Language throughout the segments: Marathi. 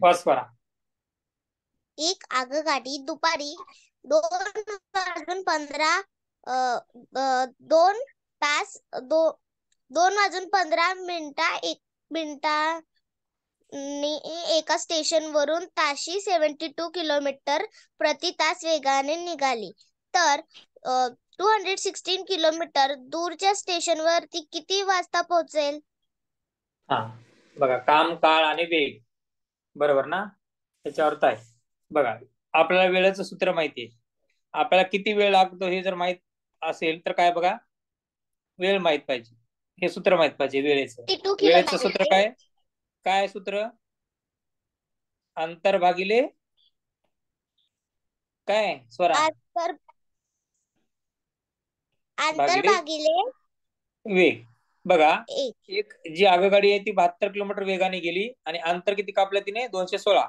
वासपरा. एक आगगाडी दुपारी 2:15 एका स्टेशनवरून ताशी 72 किलोमीटर प्रति तास वेगाने निघाली तर 216 किलोमीटर दूरच्या स्टेशनवर ती किती वाजता पोहोचेल? हा बघा, काम, काळ आणि वेग, बरोबर ना? त्याचा अर्थ आहे बघा, आपल्याला वेळेचं सूत्र माहिती आहे. आपल्याला किती वेळ लागतो हे जर माहित असेल तर काय बघा, वेळ माहित पाहिजे, हे सूत्र माहित पाहिजे वेळेचं. 52 वेळेचं सूत्र किलोमीटर काय? काय सूत्र? अंतर भागिले काय स्वरा? अंतर भागिले भागिले वेग. बघा, एक एक जी आगगाडी आहे ती 72 किलोमीटर वेगाने गेली आणि अंतर किती कापलं तिने? 216.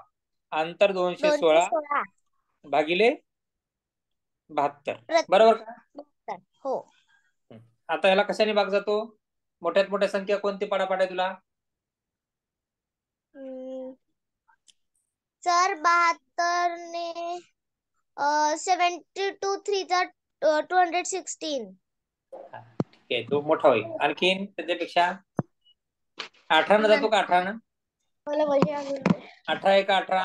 अंतर 216 216 भागिले 72, प्रति बरोबर का? हो. आता याला कशाने भाग जातो? मोठ्यात मोठ्या संख्या कोणती पाडापाड आहे तुला? सर 72 ने 72 3 जा 216. ठीक आहे, तो मोठा होईल. आणखीन त्याच्यापेक्षा 18 जातो का? 18 मला वही आली. 18 एक 18.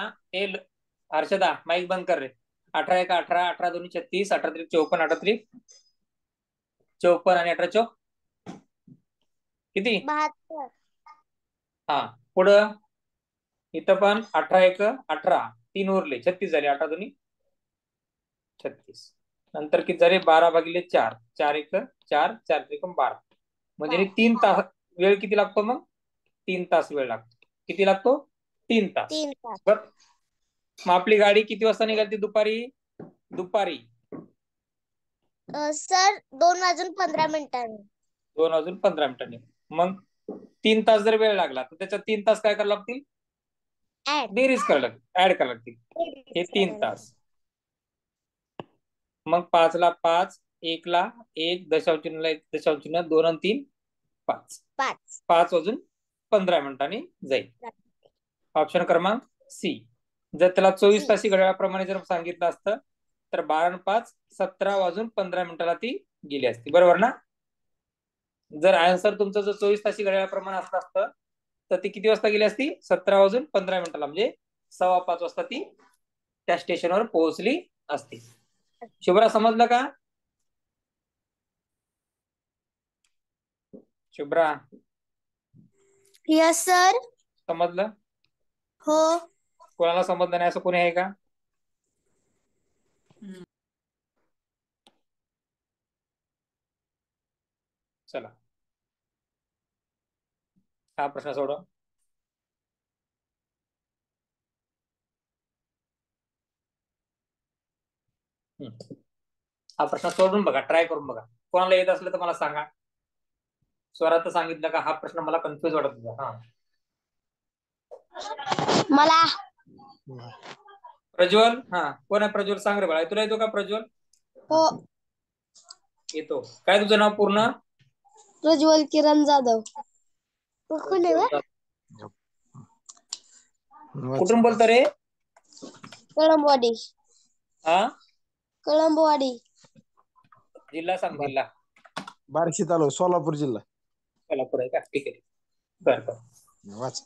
हर्षदा माईक बंद कर रे. 18 एक 18, 18 दोन्ही 36, 18 त्रिक 54, 18 त्रिक 54 आणि 18 चौक किती? 72. हा, पुढं इथं पण 18 एक 18, 3 उरले, 36 झाले. 18 दोन्ही 36. नंतर किती झाले? 12 भागिले 4, 4 एक 4, 4 त्रिक 12. म्हणजे 3 तास वेळ किती लागतो मग? 3 तास वेळ लागतो. किती लागतो? 3 तास. 3 तास. बर, मग आपली गाडी किती वाजता निघाली? दुपारी दुपारी सर 2:15. 2:15. मग 3 तास जर वेळ लागला तर त्याच्यात 3 तास काय करावं लागतील? बेरीज करावं लागतील, ऍड करावं लागतील. हे 3 तास. मग 5 ला 5, 1 ला 1, दशांशचिन्हला 1, दशांशचिन्ह 2 आणि 3 5. 5 वाजून 15 मिनिटांनी जाईल. ऑप्शन क्रमांक सी. जर त्याला 24 तासी घड्याळाप्रमाणे जर सांगितलं असतं तर 12 आणि 5 17 वाजून 15 मिनिटाला ती गेली असती, बरोबर ना? जर आन्सर तुमचं जर 24 तासी घड्याळाप्रमाणे असलं असतं तर ती किती वाजता गेली असती? 17 वाजून 15 मिनिटाला, म्हणजे 5:15 वाजता ती त्या स्टेशनवर पोहोचली असती. शुभ्रा, समजलं का? Shubhra, yes sir. समजलं? हो. कोणाला समजलं नाही असं कोणी आहे का? चला, हा प्रश्न सोडवा. हा प्रश्न सोडून बघा, ट्राय करून बघा. कोणाला येत असलं तर मला सांगा. स्वरात सांगितलं का हा प्रश्न मला कन्फ्युज वाटत होता. हा, मला प्रज्वल. हा, कोण आहे प्रज्वल? सांग रे बाळा, तुला येतो का प्रज्वल? हो. येतो. काय तुझं नाव पूर्ण? प्रज्वल किरण जाधव. कोण आहे? कुठून बोलतो रे? कळंबवाडी. हा, कळंबवाडी. जिल्हा सांग, जिल्हा. बार्शी तालुका, सोलापूर जिल्हा. सोलापूर आहे का? ठीक आहे, बर. वाच.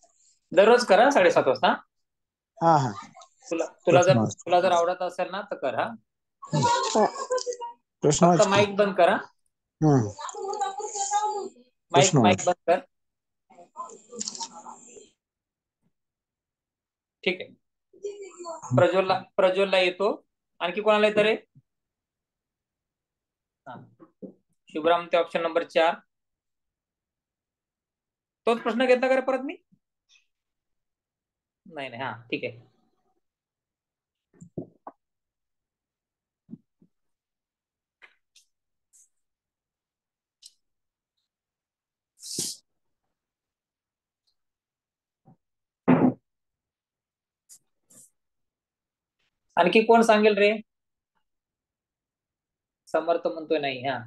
दररोज करा 7:30 वाजता. हा हा. तुला जर आवडत असेल ना तर कर. हा, प्रश्न फक्त वाच. माईक बंद करा. प्रश्न वाच. माईक बंद कर. ठीक आहे. प्रज्वलला येतो. आणखी कोणाला येतं रे? शुभ्राम ते ऑप्शन नंबर 4. तोच प्रश्न घेतला का रे परत मी? नाही. हा, ठीक आहे. आणखी कोण सांगेल रे? समर्थ म्हणतोय नाही. हा,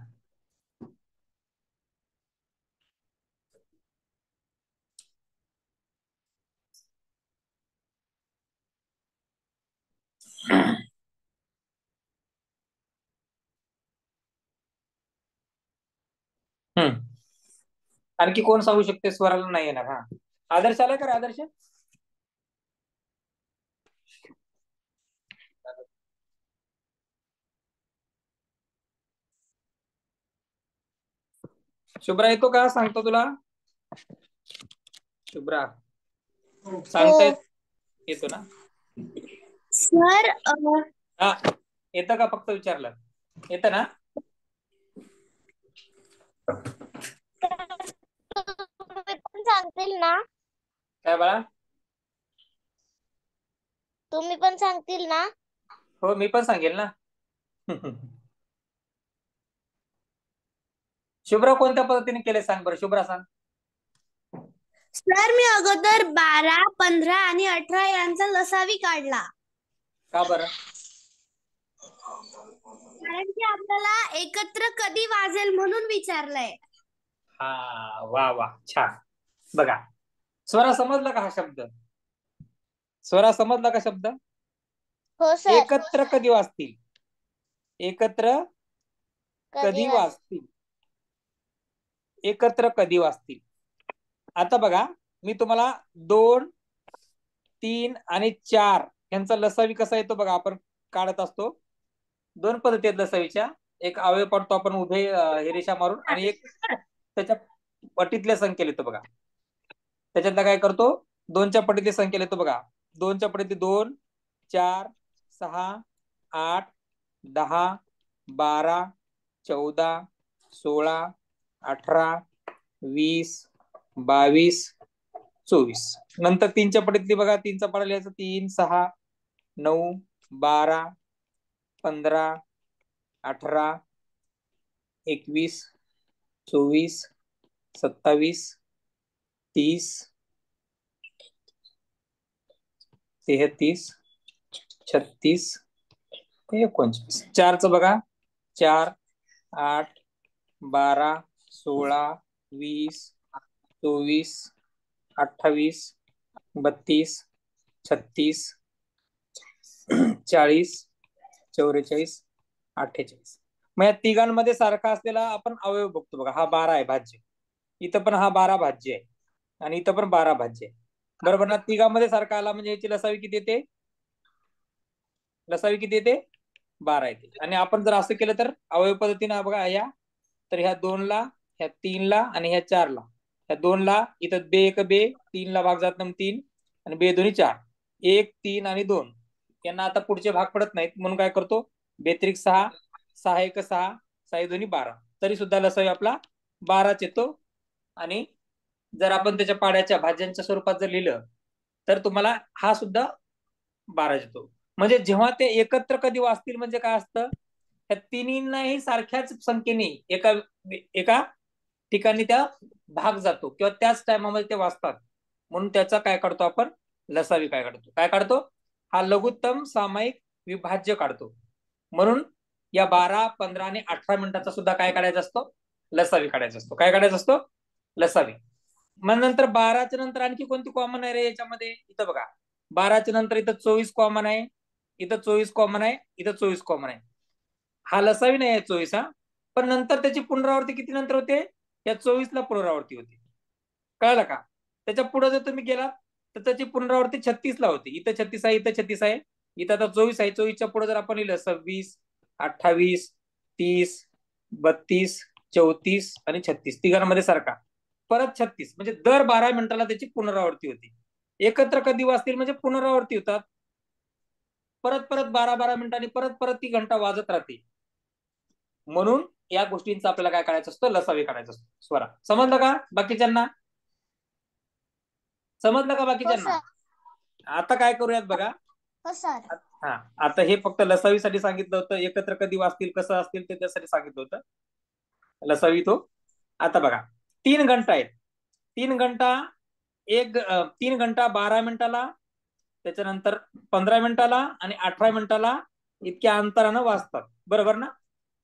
आणखी कोण सांगू शकते? स्वराला नाही येणार. हा, आदर्श आला का रे? आदर्श शुभ्रा येतो का? सांगतो तुला. शुभ्रा सांगता येतो ना सर? हा, येतं का? फक्त विचारलं. येतं ना? तुम्ही पण सांगतील ना? काय बाळा? तुम्ही पण सांगतील ना? हो, मी पण सांगेल ना. शुभ्रा कोणत्या पद्धतीने केले सांग बरं. शुभ्रा सांग. सर, मी अगोदर 12, 15 आणि 18 यांचा लसावी काढला. का बरं? कारण की आपल्याला एकत्र कधी वाजेल म्हणून विचारलंय. हा, वा वा, छान. बघा, स्वरा समजला का हा शब्द? स्वरा समजला का शब्द? हो सर. एकत्र कधी वाजतील? एकत्र कधी वाजतील? एकत्र कधी वाजतील? आता बघा, मी तुम्हाला 2, 3 आणि 4 यांचा लसावी कसा येतो बघा. आपण काढत असतो. 2 पद्धती आहेत लसावीच्या. एक अवयव पडतो आपण उभे हे रेषा मारून, आणि एक त्याच्या पटीतल्या संख्येला येतो बघा. त्याच्यातला काय करतो? 2च्या पटीतल्या संख्येला येतो बघा. 2च्या पटीतले 2, 4, 6, 8, 10, 12, 14, 16, 18, 20, 22, 24. नंतर 3च्या पटीतली बघा. 3चा पाडा लिहायचा. 3, 6, 9, 12, 15, 18, 21, 24, 27, 30, 33, 36, 39. 4चं बघा. 4, 8, 12, 16, 20, 24, 28, 32, 36, 40, 44, 48. मग या तिघांमध्ये सारखा असलेला आपण अवयव बघतो बघा. हा 12 आहे भाज्य. इथं पण हा 12 भाज्य आहे, आणि इथं पण 12 भाज्य आहे. बरोबर ना? तिघांमध्ये सारखा आला म्हणजे याची लसावी किती येते? लसावी किती येते? 12 येते. आणि आपण जर असं केलं तर अवयव पद्धतीने बघा, या तर ह्या 2ला, ह्या 3ला आणि ह्या 4ला. ह्या 2ला इथं बे एक बे, 3ला भाग जात नाही 3, आणि बे दोन्ही 4. 1, 3 आणि 2 यांना आता पुढचे भाग पडत नाहीत, म्हणून काय करतो? बेत्रिक 6, 6 1 6, 6 दोन्ही 12. तरी सुद्धा लसावी आपला 12च येतो. आणि जर आपण त्याच्या पाड्याच्या भाज्यांच्या स्वरूपात जर लिहिलं तर तुम्हाला हा सुद्धा 12 येतो. म्हणजे जेव्हा ते एकत्र कधी वाचतील म्हणजे काय असतं? त्या तिन्हींनाही सारख्याच संख्येने एका ठिकाणी त्या भाग जातो, किंवा त्याच टायमामध्ये ते वाचतात. म्हणून त्याचा काय काढतो आपण? लसावी काय काढतो? काय काढतो? हा लघुत्तम सामायिक विभाज्य काढतो. म्हणून या 12, 15 आणि 18 मिनिटाचा सुद्धा काय काढायचा असतो? लसावी काढायचा असतो. काय काढायचा असतो? लसावी. मग नंतर 12च्या नंतर आणखी कोणती कॉमन आहे रे याच्यामध्ये? इथं बघा, 12च्या नंतर इथं 24 कॉमन आहे, इथं 24 कॉमन आहे, इथं 24 कॉमन आहे. हा लसावी नाही आहे 24 हा. पण नंतर त्याची पुनरावृत्ती किती नंतर होते? या 24ला पुनरावृत्ती होते. कळलं का? त्याच्या पुढे जर तुम्ही गेला तर त्याची पुनरावृत्ती 36ला होते. इथं 36 आहे, इथं 36 आहे, इथं आता 24 आहे. 24च्या पुढे जर आपण लिहिलं 26, 28, 30, 32, 34 आणि 36, तिघांमध्ये सारखा. परत 36, म्हणजे दर 12 मिनिटाला त्याची पुनरावृत्ती होती. एकत्र कधी वाजतील म्हणजे पुनरावृत्ती होतात. परत परत 12-12 मिनिटांनी परत परत ती घंटा वाजत राहते. म्हणून या गोष्टींचा आपल्याला काय करायचं असतं? लसावी काढायचं असतो. स्वरा समजलं का बाकीच्यांना? समजलं का बाकीच्यांना? आता काय करूयात बघा. हा, आता हे फक्त लसावीसाठी सांगितलं होतं. एकत्र कधी वाचतील, कसं असतील ते त्यासाठी सांगितलं होतं. लसावी तो. आता बघा, 3 घंटा आहेत. 3 घंटा 3 घंटा 12 मिनिटाला, त्याच्यानंतर 15 मिनिटाला आणि 18 मिनिटाला इतक्या अंतरानं वाजतात. बरोबर ना?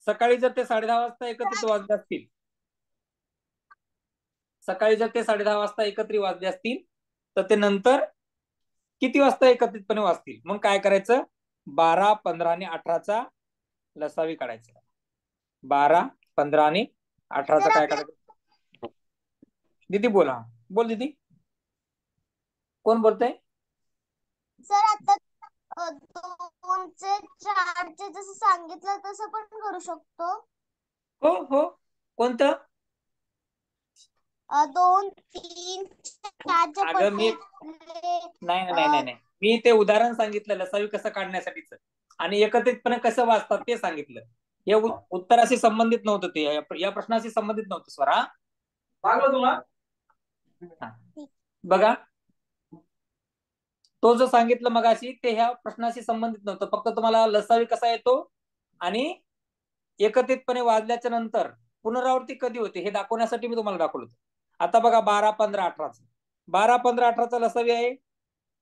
सकाळी जर ते 10:30 वाजता एकत्रित वाजले असतील, सकाळी जर ते 10:30 वाजता एकत्रित वाजले असतील, तर ते नंतर किती वाजता एकत्रितपणे वाजतील? मग काय करायचं? 12, 15 आणि 18चा लसावी काढायचा. 12, 15 आणि 18चा काय काढायचं? दीदी बोला, बोल दीदी, कोण बोलतय? सर आता 2चे 4चे जसं सांगितलं तसं पण करू शकतो. हो हो, कोणतं? 2, 3, 4च्या अगं मी नाही, मी ते उदाहरण सांगितलं लसावी कसं काढण्यासाठीच, आणि एकत्रितपणे कसं वाचतात ते सांगितलं. हे उत्तराशी संबंधित नव्हतं, ते या प्रश्नाशी संबंधित नव्हतं स्वरा. तुला बघा, तो जो सांगितलं मगाशी ते ह्या प्रश्नाशी संबंधित नव्हतं, फक्त तुम्हाला लसावी कसा येतो आणि एकत्रितपणे वाजल्याच्या नंतर पुनरावृत्ती कधी होते हे दाखवण्यासाठी मी तुम्हाला दाखवलं. आता बघा 12, 15, 18चा 12, 15, 18चा लसावी आहे.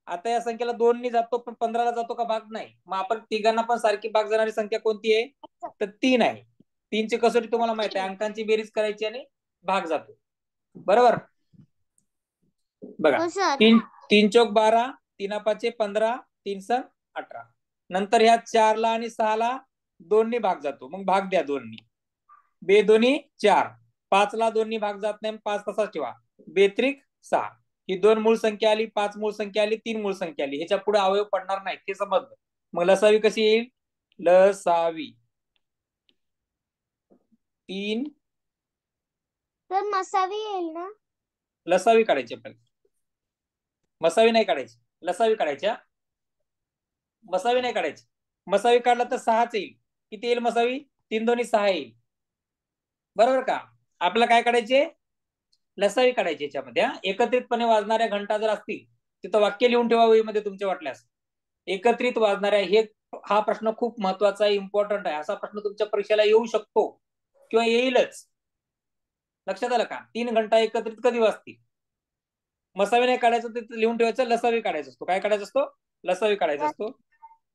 आता या संख्येला 2 जातो पण 15ला जातो का भाग? नाही. मग आपण तिघांना पण सारखी भाग जाणारी संख्या कोणती आहे? तर 3 आहे. 3ची कसोटी तुम्हाला माहिती आहे, अंकांची बेरीज करायची आणि भाग जातो. बरोबर? बघा, 3 चौक 12, 3 5 15, 3 7 18. नंतर ह्या 4ला आणि 6ला 2 भाग जातो, मग भाग द्या 2. बे दोन्ही 4, 5ला 2 भाग जात नाही, 5 तसाच ठेवा. बेत्रिक 6. ही 2 मूळ संख्या आली, 5 मूळ संख्या आली, 3 मूळ संख्या आली. ह्याच्या पुढे अवयव पडणार नाही, हे समजलं. मग लसावी कशी येईल? लसावी 3. तर मसावी येईल ना? लसावी काढायची आपल्याला, मसावी नाही काढायची, लसावी काढायच्या. मसावी नाही काढायची. मसावी काढला तर 6च येईल. किती येईल मसावी? 3 दोन्ही 6 येईल. बरोबर का? आपल्याला काय काढायचे? लसावी काढायची. याच्यामध्ये एकत्रितपणे वाजणाऱ्या घंटा जर असतील तिथं वाक्य लिहून ठेवा वहीमध्ये तुमच्या वाटल्यास. एकत्रित वाजणाऱ्या, हा प्रश्न खूप महत्वाचा आहे, इम्पॉर्टंट आहे. असा प्रश्न तुमच्या परीक्षेला येऊ शकतो किंवा येईलच. लक्षात आलं का? 3 घंटा एकत्रित कधी वाजतील? मसावी नाही काढायचं, तिथे लिहून ठेवायचं, लसावी काढायचा असतो. काय काढायचा असतो? लसावी काढायचा असतो.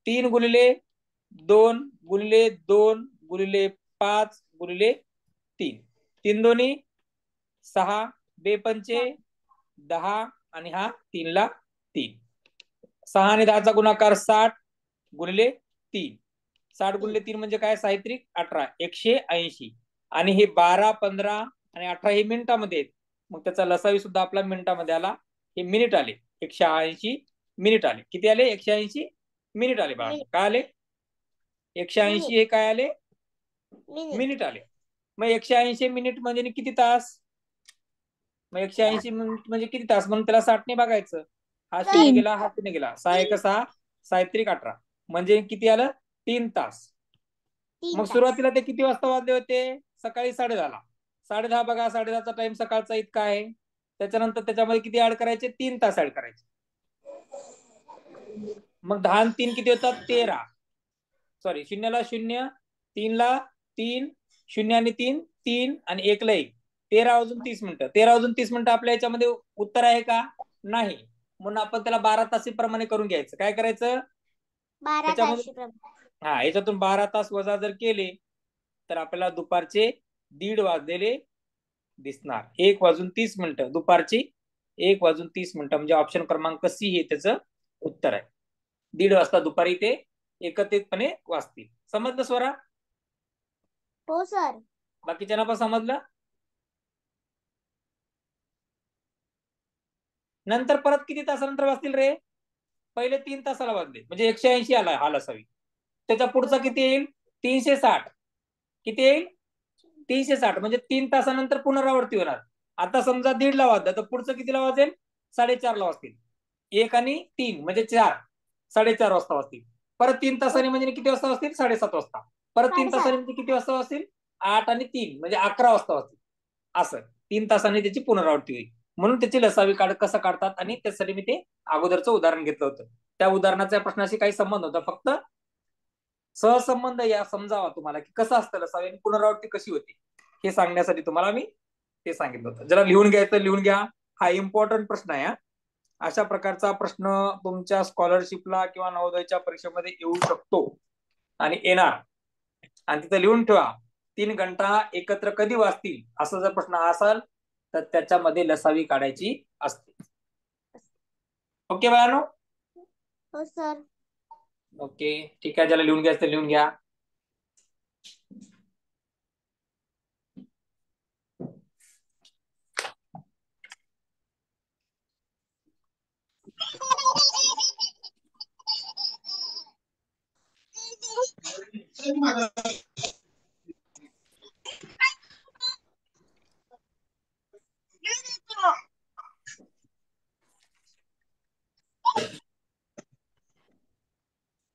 3 गुणिले 2 गुणिले 2 गुणिले 5 गुणिले 3. 3 दोन्ही 6, 2 पंचे 10 आणि हा 3 ला 3. 6 आणि 10चा गुणाकार 60 गुणिले 3. 60 गुणिले 3 म्हणजे काय? साहित्रिक 18, 180. आणि हे 12, 15 आणि 18 हे मिनिटामध्ये आहेत. मग त्याचा लसावी सुद्धा आपला मिनिटामध्ये आला. हे मिनिट आले, 180 मिनिट आले. किती आले? 180 मिनिट आले बाळा. काय आले? 180 हे काय आले? मिनिट आले. मग 180 मिनिट म्हणजे किती तास? मग 180 मिनिट म्हणजे किती तास? म्हणून त्याला 60 ने बघायचं. हा 0 गेला, हा 3 गेला, 6 1 6, साहित्रिक 18 म्हणजे किती आलं? 3 तास. मग सुरुवातीला ते किती वाजता वाजले होते? सकाळी 10:30ला. 10:30 बघा, 10:30चा टाइम सकाळचा इतका आहे. त्याच्यानंतर त्याच्यामध्ये किती ऍड करायचे? 3 तास ऍड करायचे. मग 10 आणि 3 किती होतात? 13. सॉरी, 0ला 0, 3ला 3, 0 आणि 3 3 आणि 1ला 1. 13 वाजून 30 मिनिटं. 13 वाजून 30 मिनिटं आपल्या याच्यामध्ये उत्तर आहे का? नाही. म्हणून आपण त्याला 12 तासाप्रमाणे करून घ्यायचं. काय करायचं? 12 तासाप्रमाणे. हा, याच्यातून 12 तास वजा जर केले तर आपल्याला दुपारचे 1:30 वाजलेले दिसणार. 1 वाजून 30 मिनिटं, दुपारची 1 वाजून 30 मिनिटं म्हणजे ऑप्शन क्रमांक सी हे त्याचं उत्तर आहे. 1:30 वाजता दुपारी ते एकत्रितपणे वाजतील. समजलं स्वरा? हो सर. बाकीच्यांना पण समजलं? नंतर परत किती तासानंतर वाजतील रे? पहिले 3 तासाला वाजले म्हणजे 180 आला हा लसावी. त्याचा पुढचा किती येईल? 360. किती येईल? 360 म्हणजे 3 तासानंतर पुनरावृत्ती होणार. आता समजा 1:30ला वाजलं तर पुढचं कितीला वाजेल? 4:30ला वाजतील. 1 आणि 3 म्हणजे 4, 4:30 वाजता वाजतील. परत 3 तासांनी म्हणजे किती वाजता वाजतील? 7:30 वाजता. परत 3 तासांनी म्हणजे किती वाजता वाजतील? 8 आणि 3 म्हणजे 11 वाजता वाजतील. असं 3 तासांनी त्याची पुनरावृत्ती होईल. म्हणून त्याची लसावी कसं काढतात आणि त्यासाठी मी ते अगोदरचं उदाहरण घेतलं होतं. त्या उदाहरणाच्या प्रश्नाशी काही संबंध होता, फक्त सहसंबंध या समजावा तुम्हाला की कसं असतं लसावी आणि पुनरावृत्ती कशी होती हे सांगण्यासाठी तुम्हाला मी ते सांगितलं होतं. ज्याला लिहून घ्यायचं लिहून घ्या. हा इम्पॉर्टंट प्रश्न आहे. अशा प्रकारचा प्रश्न तुमच्या स्कॉलरशिपला किंवा नवोदयच्या परीक्षेमध्ये येऊ शकतो आणि येणार. आणि तिथे लिहून ठेवा 3 घंटा एकत्र कधी वाजतील असं जर प्रश्न असाल तर त्याच्यामध्ये लसावी काढायची असते. ओके बाळांनो? हो सर. ओके, ठीक आहे. ज्याला लिहून घ्यायचं लिहून घ्या.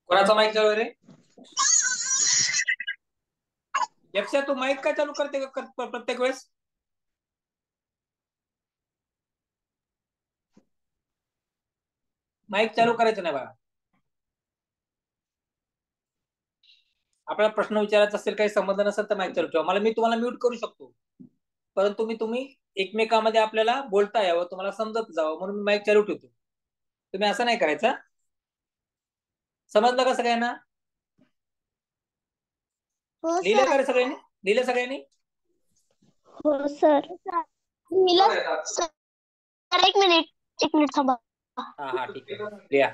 कोणाचा माईक चालू रे? यक्षा, तू माईक काय चालू करते प्रत्येक वेळेस? माईक चालू करायचं नाही बघा. आपल्याला प्रश्न विचारायचा असेल, काही संबंध नसेल तर माईक चालू ठेवा. मी तुम्हाला म्यूट करू शकतो, परंतु तुम्ही एकमेकांमध्ये आपल्याला बोलता यावं, तुम्हाला समजत जावं म्हणून मी माईक चालू ठेवतो. तुम्ही असं नाही करायचं. समजलं का सगळ्यांना? लिहिलं का रे सगळ्यांनी? लिहिलं सगळ्यांनी? हो सर. एक मिनिट थांबा. हा ठीक आहे, लिहा.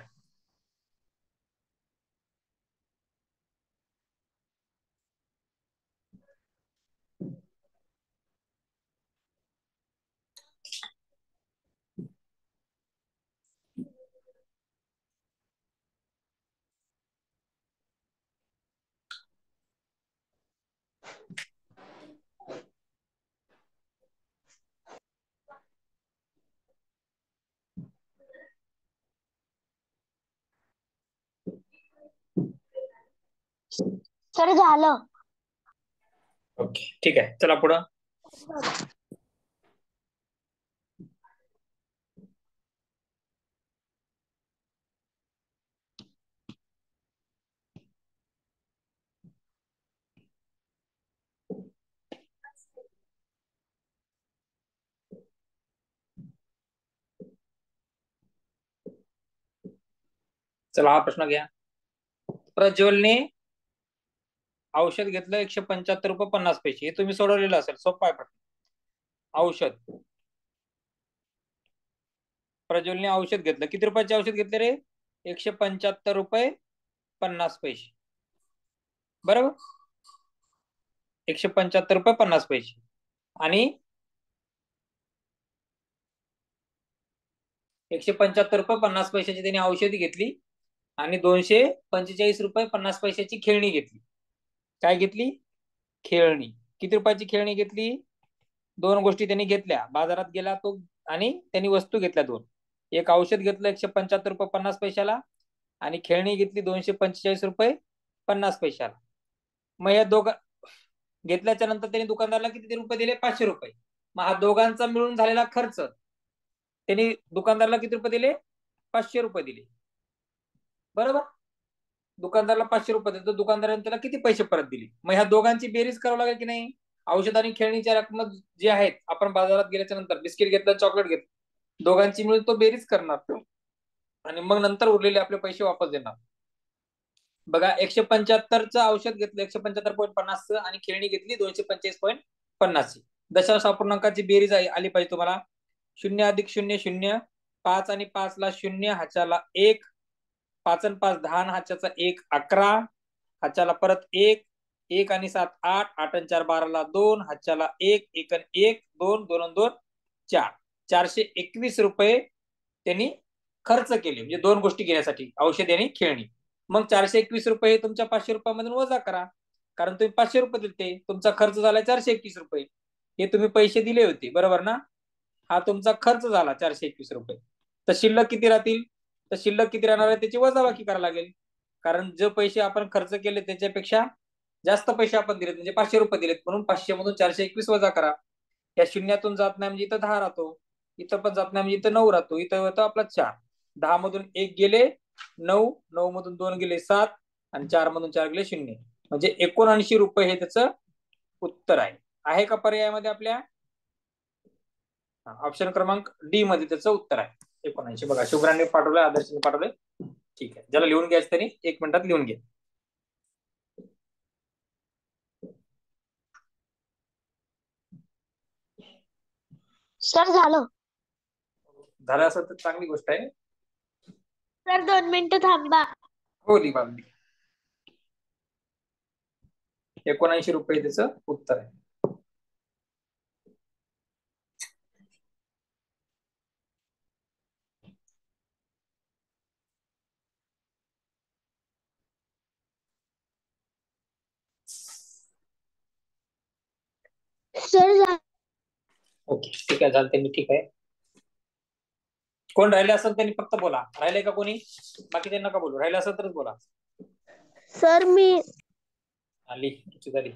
सर झालं. ओके, ठीक आहे, चला पुढं. चला हा प्रश्न घ्या. प्रज्वलने औषध घेतलं 175 रुपये 50 पैसे. हे तुम्ही सोडवलेलं असेल, सोपा आहे प्रश्न. औषध, प्रज्वलने औषध घेतलं. किती रुपयाचे औषध घेतले रे? 175 रुपये 50 पैसे. बरोबर, 175 रुपये 50 पैसे. आणि 175 रुपये 50 पैशाची त्यांनी औषधी घेतली आणि 245 रुपये 50 पैशाची खेळणी घेतली. काय घेतली? खेळणी. किती रुपयाची खेळणी घेतली? दोन गोष्टी त्यांनी घेतल्या. बाजारात गेला तो आणि त्यांनी वस्तू घेतल्या दोन. एक औषध घेतलं 175 रुपये 50 पैशाला आणि खेळणी घेतली 245 रुपये 50 पैशाला. मग या दोघं घेतल्याच्या नंतर त्यांनी दुकानदाराला किती रुपये दिले? 500 रुपये. मग हा दोघांचा मिळून झालेला खर्च, त्यांनी दुकानदाराला किती रुपये दिले? 500 रुपये दिले. बरोबर, दुकानदाराला 500 रुपये दिले तर दुकानदाराने त्याला किती पैसे परत दिले? मग ह्या दोघांची बेरीज करावं लागेल की नाही? औषध आणि खेळणीच्या रक्कम जे आहेत, आपण बाजारात गेल्याच्या नंतर बिस्किट घेतलं, चॉकलेट घेतलं, दोघांची मिळून तो बेरीज करणार आणि मग नंतर उरलेले आपले पैसे वापस देणार. बघा, 175चं औषध घेतलं 175.50 आणि खेळणी घेतली 245.50. दशांश अपूर्णांकाची बेरीज आली पाहिजे तुम्हाला. 0 अधिक 0 0, 5 आणि 5 ला 0, हाच्याला 1, 5 आणि 5 10, हाच्याचा 1 11, हाच्याला परत 1, 1 आणि 7 8, 8 आणि 4 12 ला 2, हाच्याला 1, 1 आणि 1 2, 2 आणि 2 4. 421 रुपये त्यांनी खर्च केले, म्हणजे दोन गोष्टी घेण्यासाठी, औषध आणि खेळणी. मग 421 रुपये तुमच्या 500 रुपयामधून वजा करा, कारण तुम्ही 500 रुपये दिले, तुमचा खर्च झाला 421 रुपये. हे तुम्ही पैसे दिले होते, बरोबर ना? हा तुमचा खर्च झाला 421 रुपये. तर शिल्लक किती राहतील? तर शिल्लक किती राहणार आहे त्याची वजाबाकी करावी लागेल, कारण जे पैसे आपण खर्च केले त्याच्यापेक्षा जास्त पैसे आपण दिलेत, म्हणजे 500 रुपये दिलेत, म्हणून 500 मधून 421 वजा करा. या शून्यातून जात नाही म्हणजे इथं 10 राहतो, इथं पण जात नाही म्हणजे इथं 9 राहतो, इथं होतं आपला 4. 10 मधून 1 गेले 9, 9 मधून 2 गेले 7 आणि 4 मधून 4 गेले 0, म्हणजे 79 रुपये हे त्याचं उत्तर आहे. आहे का पर्यायामध्ये आपल्या? ऑप्शन क्रमांक डी मध्ये त्याचं उत्तर आहे 79. बघा, शुभ्रांनी पाठवलंय, आदर्शने पाठवलंय. ठीक आहे, ज्याला लिहून घ्यायचं त्यांनी 1 मिनिटात लिहून घ्या. सर झालं. झालं असं तर चांगली गोष्ट आहे. सर 2 मिनिटं थांबा. हो, लिहा. 79 रुपये त्याचं उत्तर आहे. सर ओके ठीक आहे, चालते मी, ठीक आहे. कोण राहिले असेल त्यांनी फक्त बोला. राहिले का कोणी? बाकी त्यांना का बोलू? राहिले असेल तरच बोला. सर मी आली तुझी झाली.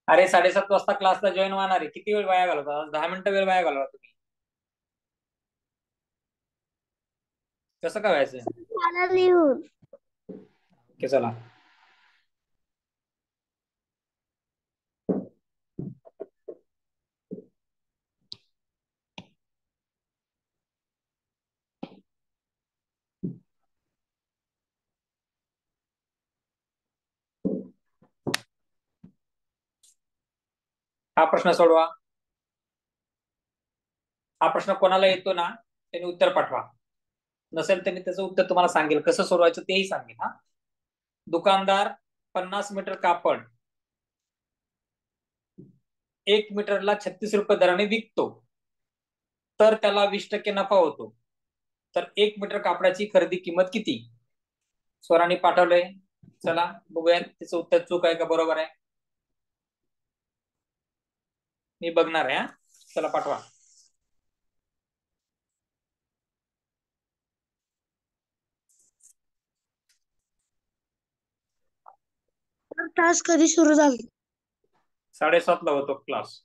अरे 7:30 वाजता क्लासला जॉईन होणार आहे. किती वेळ वाया घालवता? 10 मिनिटं वेळ वाया घालवा तुम्ही. कसं काय व्हायचं? मला लिहून ओके चला. हा प्रश्न सोडवा. हा प्रश्न कोणाला येतो ना त्यांनी उत्तर पाठवा. नसेल त्यांनी त्याचं उत्तर तुम्हाला सांगेल, कसं सोडवायचं तेही सांगेल. हा, दुकानदार 50 मीटर कापड 1 मीटरला 36 रुपये दराने विकतो, तर त्याला 20% नफा होतो. तर 1 मीटर कापडाची खरेदी किंमत किती? स्वरांनी पाठवलंय. चला बघूया त्याचं उत्तर चूक आहे का बरोबर आहे. मी बघणार आहे. चला पाठवा. तास कधी सुरू झाला? 7:30 ला होतो क्लास.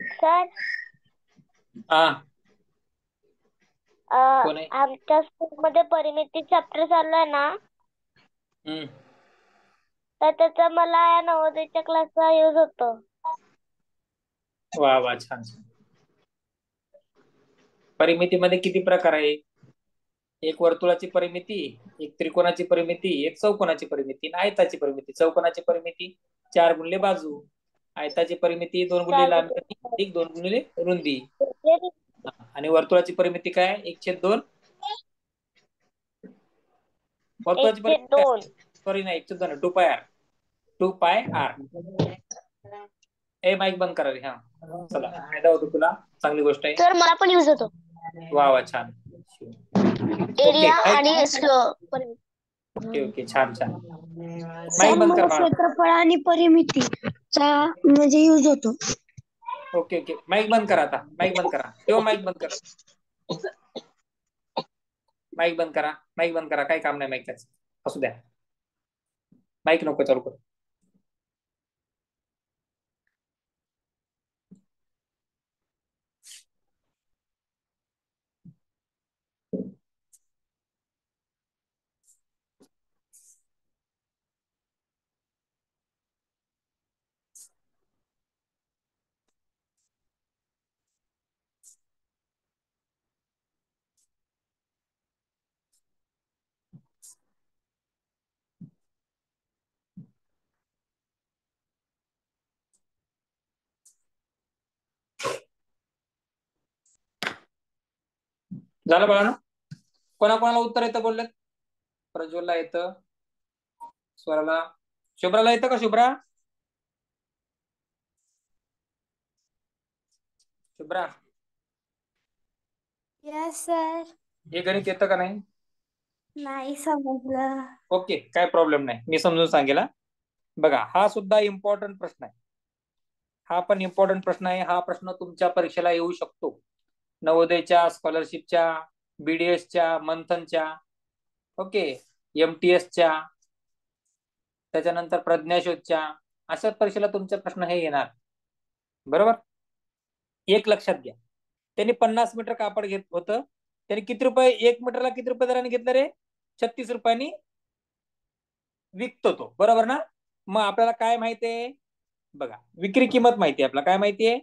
सर हा कोण आहे? आमच्या स्कूलमध्ये परिमिती चॅप्टर चालू आहे ना, तर त्याचा मला या नवोदयच्या क्लासचा यूज होतो. वा वा, छान छान. परिमितीमध्ये किती प्रकार आहे? एक वर्तुळाची परिमिती, एक त्रिकोणाची परिमिती, एक चौकोनाची परिमिती, आयताची परिमिती. चौकोनाची परिमिती 4 गुणिले बाजू, आयताची परिमिती 2 गुणिले लांबी अधिक 2 गुणिले रुंदी, आणि वर्तुळाची परिमिती काय? 1/2. वर्तुळाची परिमिती सॉरी नाही 1/2, 2πr. 2πr. ए माईक बंद करा रे. हा चला, फायदा होतो तुला, चांगली गोष्ट आहे. तर मला पण यूज होतो. वा वा, छान. एरिया आणि ओके ओके, छान छान. माईक बंद करा. क्षेत्रफळ आणि परिमितीचा म्हणजे यूज होतो. ओके ओके, माईक बंद करा आता. माईक बंद करा किंवा माईक बंद करा. माईक बंद करा, माईक बंद करा. काही काम नाही माईकच, असू द्या. माईक नको चालू करू. झालं बाळा ना? कोणाकोणाला उत्तर येतं बोललेत? प्रज्वलला येतं, स्वराला, शुभ्राला येतं का? Shubhra, Shubhra, yes sir. हे गणित येतं का नाही? नाही समजलं. ओके, काय प्रॉब्लेम नाही, मी समजून सांगेल. बघा, हा सुद्धा इम्पॉर्टंट प्रश्न आहे. हा पण इम्पॉर्टंट प्रश्न आहे. हा प्रश्न तुमच्या परीक्षेला येऊ शकतो. नवोदयच्या, स्कॉलरशिपच्या, बीडीएसच्या, मंथनच्या, ओके, MTSच्या, त्याच्यानंतर प्रज्ञाशोधच्या, अशाच परीक्षेला तुमचे प्रश्न हे येणार. बरोबर? एक लक्षात घ्या, त्यांनी 50 मीटर कापड घेत होतं. त्यांनी किती रुपये 1 मीटरला किती रुपये दराने घेतलं रे? 36 रुपयांनी विकतो तो, बरोबर ना. मग आपल्याला काय माहितीये बघा, विक्री किंमत माहिती आहे. आपल्याला काय माहितीये,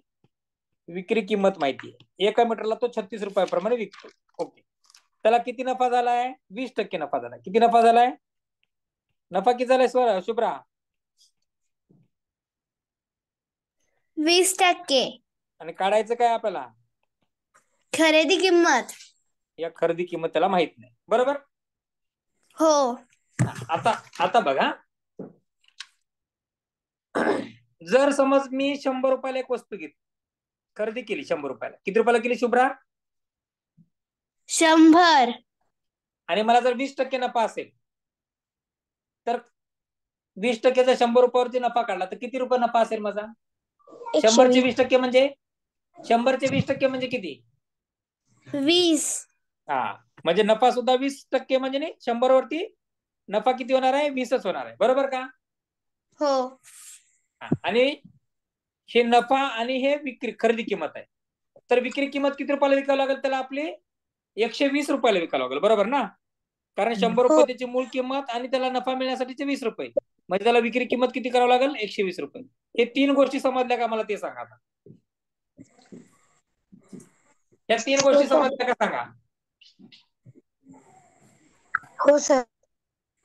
विक्री किंमत माहिती आहे. एका मीटरला तो 36 रुपयाप्रमाणे विकतो. ओके, त्याला किती नफा झालाय, 20% नफा झालाय. किती नफा झालाय, नफा किती झालाय शुभ्रा? 20%. आणि काढायचं काय आपल्याला, खरेदी किंमत. या खरेदी किंमत त्याला माहित नाही, बरोबर. हो. आता आता बघा, जर समज मी 100 रुपयाला एक वस्तू घेतली, खरेदी केली 100 रुपयाला. किती रुपयाला केली शुभ्रा? 100. आणि मला जर 20% नफा असेल, तर 20%चा 100 रुपयावरती नफा काढला तर किती रुपये नफा असेल माझा? 100 चे 20% म्हणजे 100 चे 20% म्हणजे किती? 20. हा, म्हणजे नफा सुद्धा 20% म्हणजे नाही, 100 वरती नफा किती होणार आहे, 20च होणार आहे, बरोबर का? हो. आणि हे नफा आणि हे विक्री खरेदी किंमत आहे. तर विक्री किंमत किती रुपयाला विकावं लागेल त्याला, आपली 120 रुपयाला विकावं लागेल, बरोबर ना. कारण 100 रुपये त्याची मूळ किंमत आणि त्याला नफा मिळण्यासाठीचे 20 रुपये, म्हणजे त्याला विक्री किंमत किती करावं लागेल, 120 रुपये. हे 3 गोष्टी समजल्या का मला ते सांगा आता. या 3 गोष्टी समजल्या का सांगा. हो सर.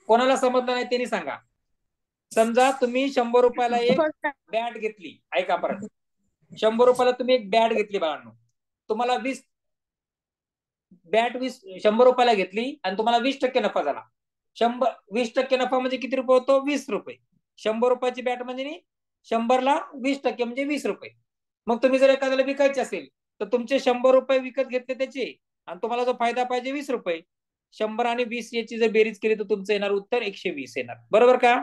कोणाला समजलं नाही त्यांनी सांगा. समजा तुम्ही 100 रुपयाला एक बॅट घेतली, ऐका परत. 100 रुपयाला तुम्ही एक बॅट घेतली बाळांनो, तुम्हाला 100 रुपयाला घेतली आणि तुम्हाला 20% नफा झाला. 20% नफा म्हणजे किती रुपये होतो, 20 रुपये. 100 रुपयाची बॅट म्हणजे 100 ला 20% म्हणजे 20 रुपये. मग तुम्ही जर एखाद्याला विकायचे असेल तर तुमचे 100 रुपये विकत घेतले त्याचे, आणि तुम्हाला जो फायदा पाहिजे 20 रुपये. 100 आणि 20 याची जर बेरीज केली तर तुमचं येणार उत्तर 120 येणार, बरोबर का.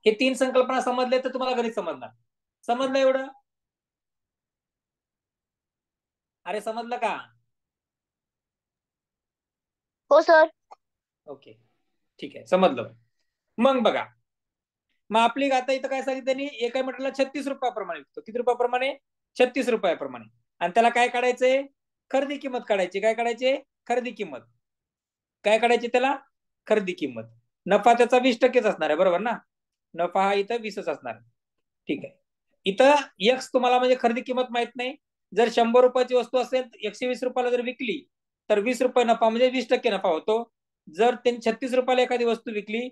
हे 3 संकल्पना समजले तर तुम्हाला गणित समजणार. समजलं एवढं? अरे समजलं का? हो सर. ओके, ठीक आहे, समजलं. मग बघा, मग आपली आता इथं काय सांगितलं त्यांनी, एका मीटरला 36 रुपयाप्रमाणे विकतो. किती रुपयाप्रमाणे, 36 रुपयाप्रमाणे. आणि त्याला काय काढायचंय, खरेदी किंमत काढायची. काय काढायचे, खरेदी किंमत. काय काढायची त्याला, खरेदी किंमत. नफा त्याचा 20%च असणार आहे, बरोबर ना. नफा हा इथं 20च असणार. ठीक आहे. इथं एक्स तुम्हाला म्हणजे खरेदी किंमत माहित नाही. जर 100 रुपयाची वस्तू असेल 120 रुपयाला जर विकली तर 20 रुपये नफा म्हणजे 20% नफा होतो. जर त्यांनी 36 रुपयाला एखादी वस्तू विकली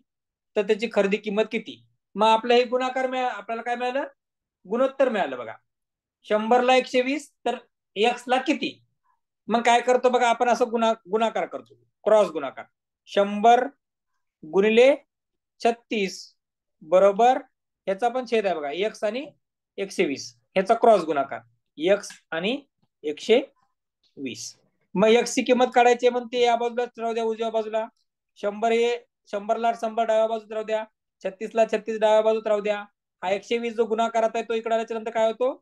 तर त्याची खरेदी किंमत किती. मग आपलं हे गुणाकार आपल्याला काय मिळालं, गुणोत्तर मिळालं बघा. 100 ला 120 तर एक्स ला किती. मग काय करतो बघा, आपण असं गुणाकार करतो, क्रॉस गुणाकार. 100 गुणिले 36 बरोबर ह्याचा पण छेद आहे बघा, एक्स आणि 120 ह्याचा क्रॉस गुणाकार, एक्स आणि 120. मग एक्स ची किंमत काढायची म्हणते या बाजूला राहू द्या, उजव्या बाजूला. 100 हे 100 ला 100 डाव्या बाजूत राहू द्या, 36 ला 36 डाव्या बाजूत राहू द्या. हा 120 जो गुणाकारात आहे तो इकडे आल्याच्या नंतर काय होतो,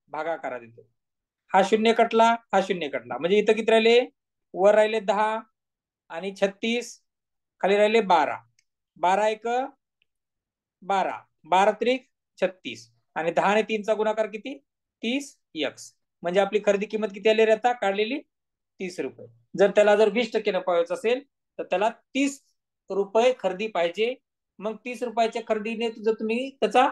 भागाकारात येतो. हा शून्य कटला, हा शून्य कटला, म्हणजे इथं किती राहिले, वर राहिले 10 आणि 36, खाली राहिले 12. 12 एक 12, 12 त्रिक 36 आणि 10 आणि 3चा गुणाकार किती, 30 एक्स. म्हणजे आपली खरेदी किंमत किती आली आता काढलेली, 30 रुपये. जर त्याला जर 20% नफा व्हायचा असेल तर त्याला 30 रुपये खरेदी पाहिजे. मग 30 रुपयाच्या खरेदीने जर तुम्ही त्याचा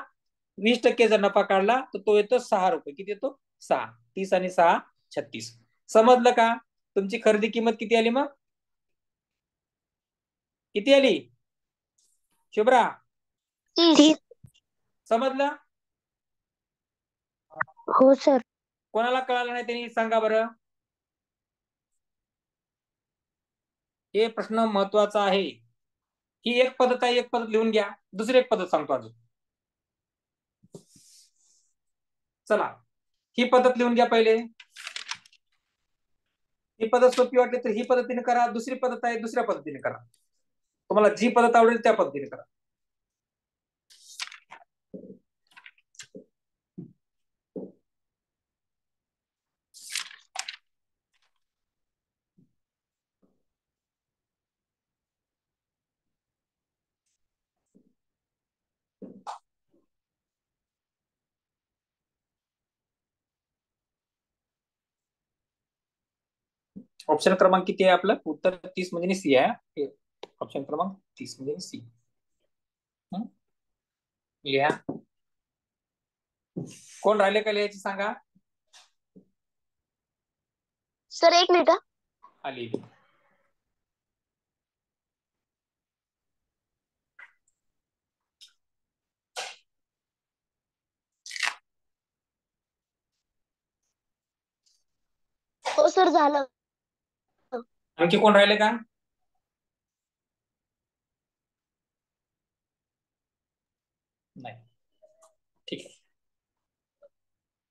20% जर नफा काढला तर तो येतो 6 रुपये. किती येतो, 6. 30 आणि 6 36. समजलं का, तुमची खरेदी किंमत किती आली, मग किती आली शुभ्रा, समजलं? हो सर. कोणाला कळालं नाही त्यांनी सांगा बरं. हे प्रश्न महत्वाचा आहे. ही एक पद्धत आहे, एक पद्धत लिहून घ्या. दुसरी एक पद्धत सांगतो अजून. चला, ही पद्धत लिहून घ्या पहिले. ही पद्धत सोपी वाटली तर ही पद्धतीने करा. दुसरी पद्धत आहे, दुसऱ्या पद्धतीने करा. तुम्हाला जी पद्धत आवडेल त्या पद्धतीने करा. ऑप्शन क्रमांक किती आहे आपलं, उत्तर 30 म्हणजे सी आहे. ऑप्शन क्रमांक 30 म्हणजे सी. लिहा. कोण राहिले का लिहायचे सांगा. Sir 1 minute. आली. हो सर झालं. आणखी कोण राहिले का. नाही. ठीक आहे.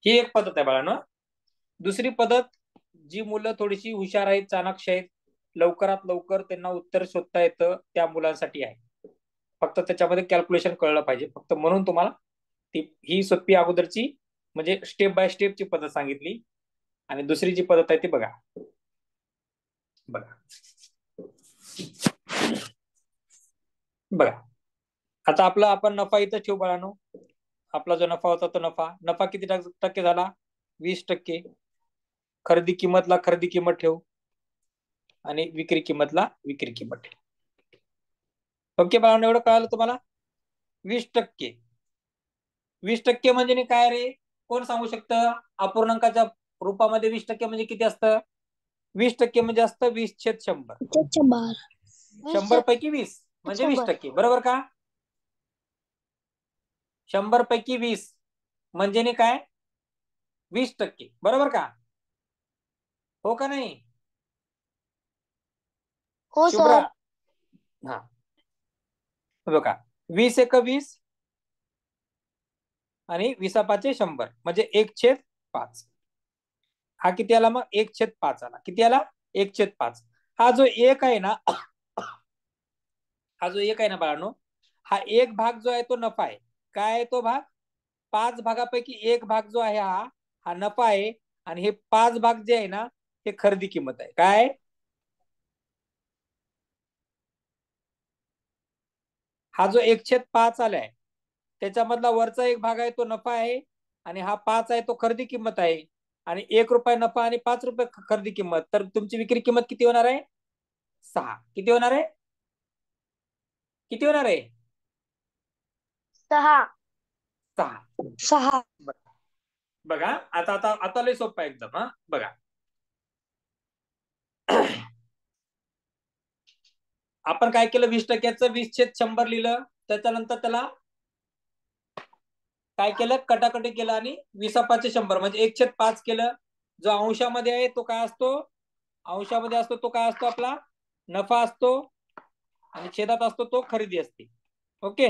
ही एक पद्धत आहे बाळांनो. दुसरी पद्धत, जी मुलं थोडीशी हुशार आहेत, चाणाक्ष आहेत, लवकरात लवकर त्यांना उत्तर शोधता येतं, त्या मुलांसाठी आहे. फक्त त्याच्यामध्ये कॅल्क्युलेशन कळलं पाहिजे. फक्त म्हणून तुम्हाला ही सोपी अगोदरची म्हणजे स्टेप बाय स्टेपची पद्धत सांगितली. आणि दुसरी जी पद्धत आहे ती बघा. बघा आता आपला आपण नफा इथं ठेवू बाळांनो. आपला जो नफा होता तो नफा किती टक्के झाला. 20%. खरेदी किंमतला खरेदी किंमत ठेवू आणि विक्री किंमतला विक्री किंमत ठेवू. ओके बाळांनो, एवढं कळालं तुम्हाला. 20%. 20% म्हणजे काय रे, कोण सांगू शकतं. अपूर्णांकाच्या रूपामध्ये 20% म्हणजे किती असतं. 20% म्हणजे असतं 20/100. 100 पैकी 20 म्हणजे 20%. बरोबर का. 100 पैकी 20 म्हणजे काय 20%. बरोबर का. हो का नाही. हो शुभ्रा. सर. हा बघा 20 × 20 आणि 20/5 100 म्हणजे 1/5. हा किती आला मग 1/5 आला. किती आला 1/5. हा जो एक आहे ना, हा जो एक आहे ना बाळांनो, हा एक भाग जो आहे तो नफा आहे. काय आहे तो भाग. 5 भागापैकी एक भाग जो आहे हा नफा आहे. आणि हे 5 भाग जे आहे ना हे खरेदी किंमत आहे. काय हा जो 1/5 आलाय त्याच्यामधला वरचा एक भाग आहे तो नफा आहे. आणि हा 5 आहे तो खरेदी किंमत आहे. आणि 1 रुपये नफा आणि 5 रुपये खरेदी किंमत. तर तुमची विक्री किंमत किती होणार आहे 6. किती होणार आहे. किती होणार आहे 6. बघा आता आता आता लय सोपं आहे एकदम. हा बघा आपण काय केलं 20%चं 20/100 लिहिलं. त्याच्यानंतर त्याला काय केलं कटाकटी केलं आणि 20/5 100 म्हणजे 1/5 केलं. जो अंशामध्ये आहे तो काय असतो. अंशामध्ये असतो तो काय असतो आपला नफा असतो. आणि छेदात असतो तो खरेदी असते. ओके.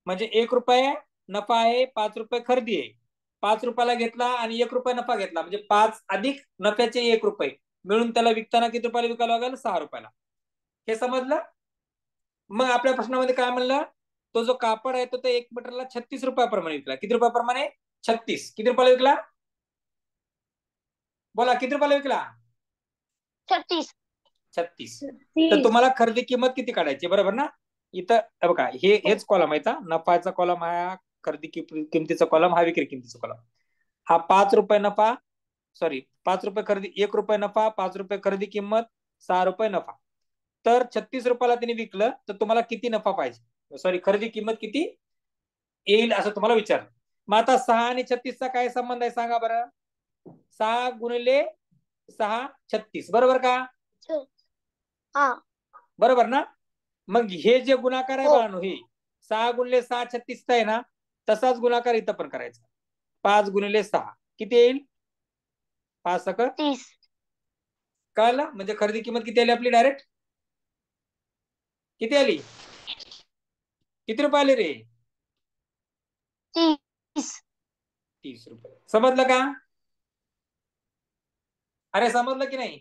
म्हणजे 1 रुपये नफा आहे 5 रुपये खरेदी आहे. 5 रुपयाला घेतला आणि 1 रुपये नफा घेतला म्हणजे 5 अधिक नफ्याचे 1 रुपये मिळून त्याला विकताना किती रुपयाला विकायला लागेल 6 रुपयाला. हे समजलं. मग आपल्या प्रश्नामध्ये काय म्हणलं, तो जो कापड आहे तो 1 मीटरला 36 रुपयाप्रमाणे विकला. किती रुपयाप्रमाणे 36. किती रुपयाला विकला बोला. किती रुपयाला विकला 36. तर तुम्हाला खरेदी किंमत किती काढायची बरोबर ना. इथं बघा हेच कॉलम आहे. नफाचा कॉलम हा खरेदी किमतीचा कॉलम हा विक्री किमतीचा कॉलम. हा 5 रुपये नफा 5 रुपये खरेदी 1 रुपये नफा 5 रुपये खरेदी किंमत 6 रुपये नफा. तर 36 रुपयाला त्यांनी विकलं तर तुम्हाला किती नफा पाहिजे खरेदी किंमत किती येईल असं तुम्हाला विचारलं. मग आता 6 आणि 36चा काय संबंध आहे सांगा बरं. 6 गुणिले 6 36 बरोबर का. बरोबर ना. मग हे जे गुणाकार आहे बाळांनो हे 6 गुणिले 6 36 आहे ना तसाच गुणाकार इथं पण करायचा. 5 गुणिले 6 किती येईल 5 × 30. कळलं. म्हणजे खरेदी किंमत किती आली आपली डायरेक्ट किती आली. किती रुपये आले रे 30 रुपये. समजलं का. अरे समजलं की नाही.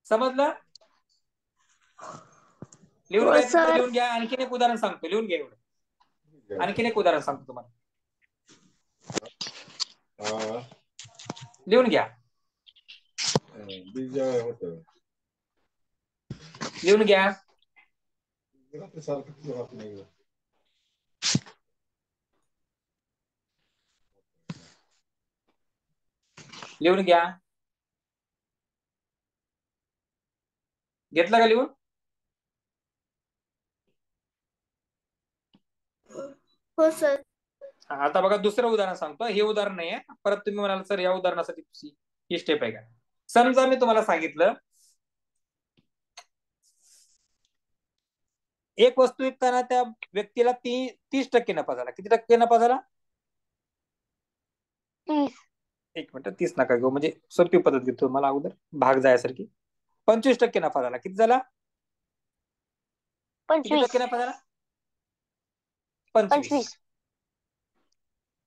समजलं. लिहून घ्या लिहून घ्या. आणखीन एक उदाहरण सांगतो लिहून घ्या एवढं. आणखीन एक उदाहरण सांगतो तुम्हाला लिहून घ्या. लिहून घ्या. लिहून घ्या. घेतला का लिहून? हो सर. आता बघा दुसरं उदाहरण सांगतो. हे उदाहरण नाही आहे. परत तुम्ही म्हणाल सर या उदाहरणासाठी ही स्टेप आहे का? समजा मी तुम्हाला सांगितलं एक वस्तू विकताना त्या व्यक्तीला 30% नफा झाला. किती टक्के नफा झाला? 30. एक मिनिट, 30 नका घेऊ, म्हणजे सोपी पद्धत घेतो मला अगोदर भाग जायसारखी. 25% नफा झाला. किती झाला? किती 25. टक्के नफा झाला? 25. 25.